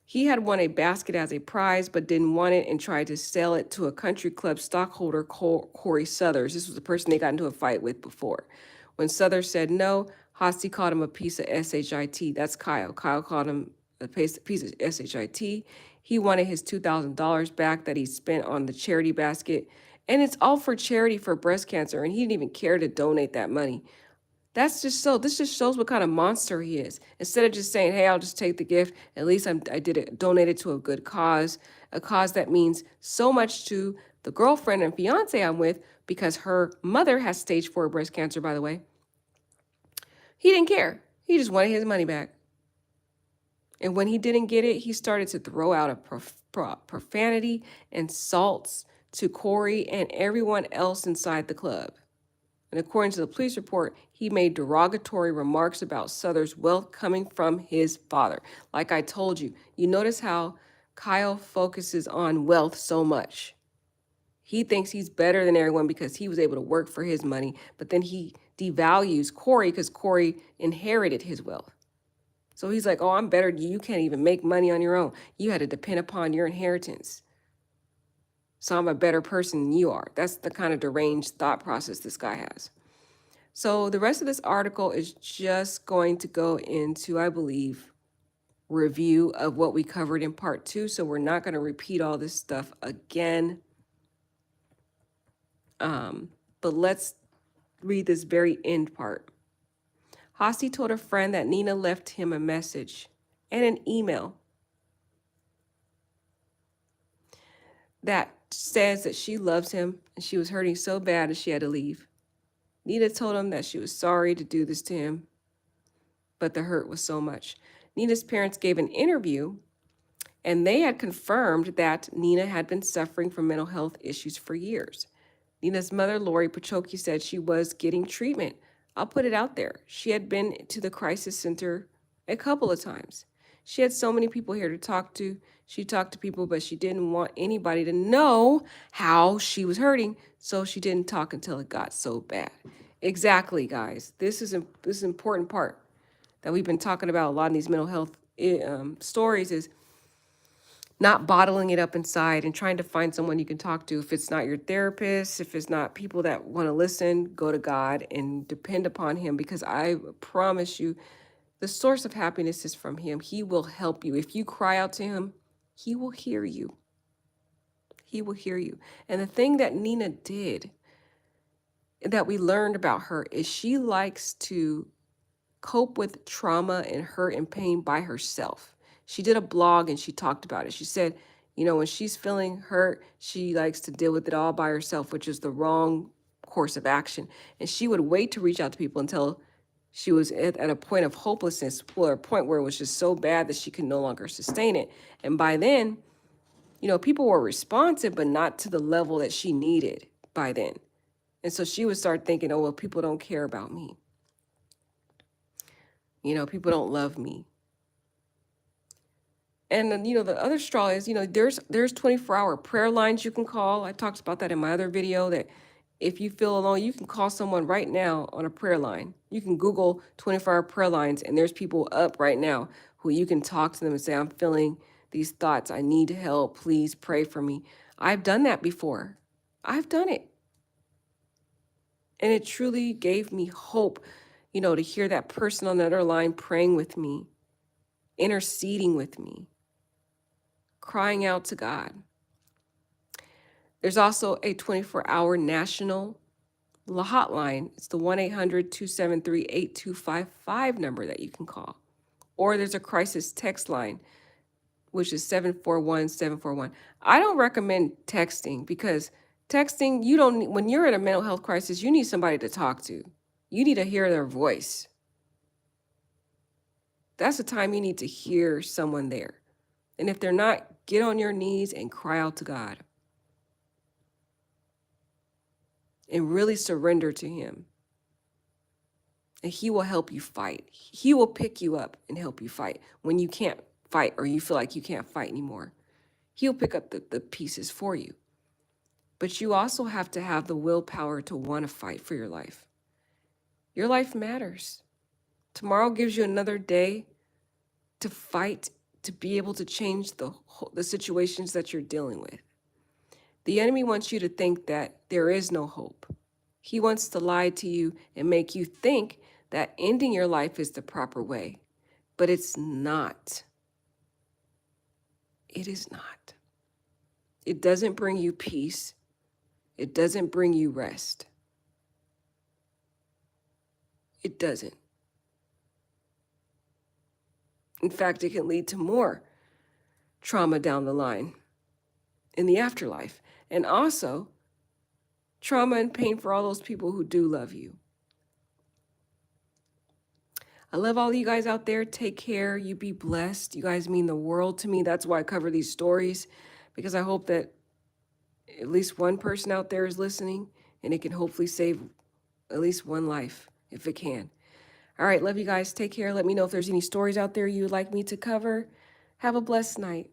He had won a basket as a prize, but didn't want it and tried to sell it to a country club stockholder, Corey Suthers. This was the person they got into a fight with before. When Suthers said no, Hosty called him a piece of shit. That's Kyle. Kyle called him a piece of shit. He wanted his $2,000 back that he spent on the charity basket. And it's all for charity for breast cancer. And he didn't even care to donate that money. This just shows what kind of monster he is. Instead of just saying, hey, I'll just take the gift, at least I did it, donated to a good cause, a cause that means so much to the girlfriend and fiance I'm with, because her mother has stage 4 breast cancer, by the way. He didn't care. He just wanted his money back. And when he didn't get it, he started to throw out a profanity, insults to Corey and everyone else inside the club. And according to the police report, he made derogatory remarks about Suthers' wealth coming from his father. Like I told you, you notice how Kyle focuses on wealth so much. He thinks he's better than everyone because he was able to work for his money, but then he devalues Corey because Corey inherited his wealth. So he's like, oh, I'm better than you. You can't even make money on your own. You had to depend upon your inheritance. So I'm a better person than you are. That's the kind of deranged thought process this guy has. So the rest of this article is just going to go into, I believe, review of what we covered in part 2. So we're not going to repeat all this stuff again. But let's read this very end part. Hosty told a friend that Neena left him a message and an email that says that she loves him and she was hurting so bad that she had to leave. Neena told him that she was sorry to do this to him, but the hurt was so much. Neena's parents gave an interview, and they had confirmed that Neena had been suffering from mental health issues for years. Neena's mother, Lori Pacholke, said she was getting treatment. I'll put it out there. She had been to the crisis center a couple of times. She had so many people here to talk to. She talked to people, but she didn't want anybody to know how she was hurting, so she didn't talk until it got so bad. Exactly, guys. This is an important part that we've been talking about a lot in these mental health stories, is not bottling it up inside and trying to find someone you can talk to. If it's not your therapist, if it's not people that want to listen, go to God and depend upon him, because I promise you, the source of happiness is from him. He will help you. If you cry out to him, he will hear you. he will hear you. And the thing that Neena did, that we learned about her, is she likes to cope with trauma and hurt and pain by herself. She did a blog and she talked about it. She said, when she's feeling hurt, she likes to deal with it all by herself, which is the wrong course of action. And she would wait to reach out to people until she was at a point of hopelessness, or a point where it was just so bad that she could no longer sustain it. And by then, people were responsive, but not to the level that she needed by then. And so she would start thinking, oh, well, people don't care about me. People don't love me. And then, the other straw is, there's 24-hour prayer lines you can call. I talked about that in my other video, that if you feel alone, you can call someone right now on a prayer line. You can Google 24-hour prayer lines, and there's people up right now who you can talk to them and say, I'm feeling these thoughts. I need help. Please pray for me. I've done that before. I've done it. And it truly gave me hope, to hear that person on the other line praying with me, interceding with me, crying out to God. There's also a 24-hour national hotline. It's the 1-800-273-8255 number that you can call. Or there's a crisis text line, which is 741-741. I don't recommend texting, because texting, when you're in a mental health crisis, you need somebody to talk to. You need to hear their voice. That's the time you need to hear someone there. And if they're not, get on your knees and cry out to God. And really surrender to him. And he will help you fight. He will pick you up and help you fight when you can't fight, or you feel like you can't fight anymore. He'll pick up the pieces for you. But you also have to have the willpower to want to fight for your life. Your life matters. Tomorrow gives you another day to fight, to be able to change the situations that you're dealing with. The enemy wants you to think that there is no hope. He wants to lie to you and make you think that ending your life is the proper way. But it's not. It is not. It doesn't bring you peace. It doesn't bring you rest. It doesn't. In fact, it can lead to more trauma down the line in the afterlife. And also, trauma and pain for all those people who do love you. I love all of you guys out there. Take care. You be blessed. You guys mean the world to me. That's why I cover these stories, because I hope that at least one person out there is listening, and it can hopefully save at least one life if it can. All right, love you guys. Take care. Let me know if there's any stories out there you'd like me to cover. Have a blessed night.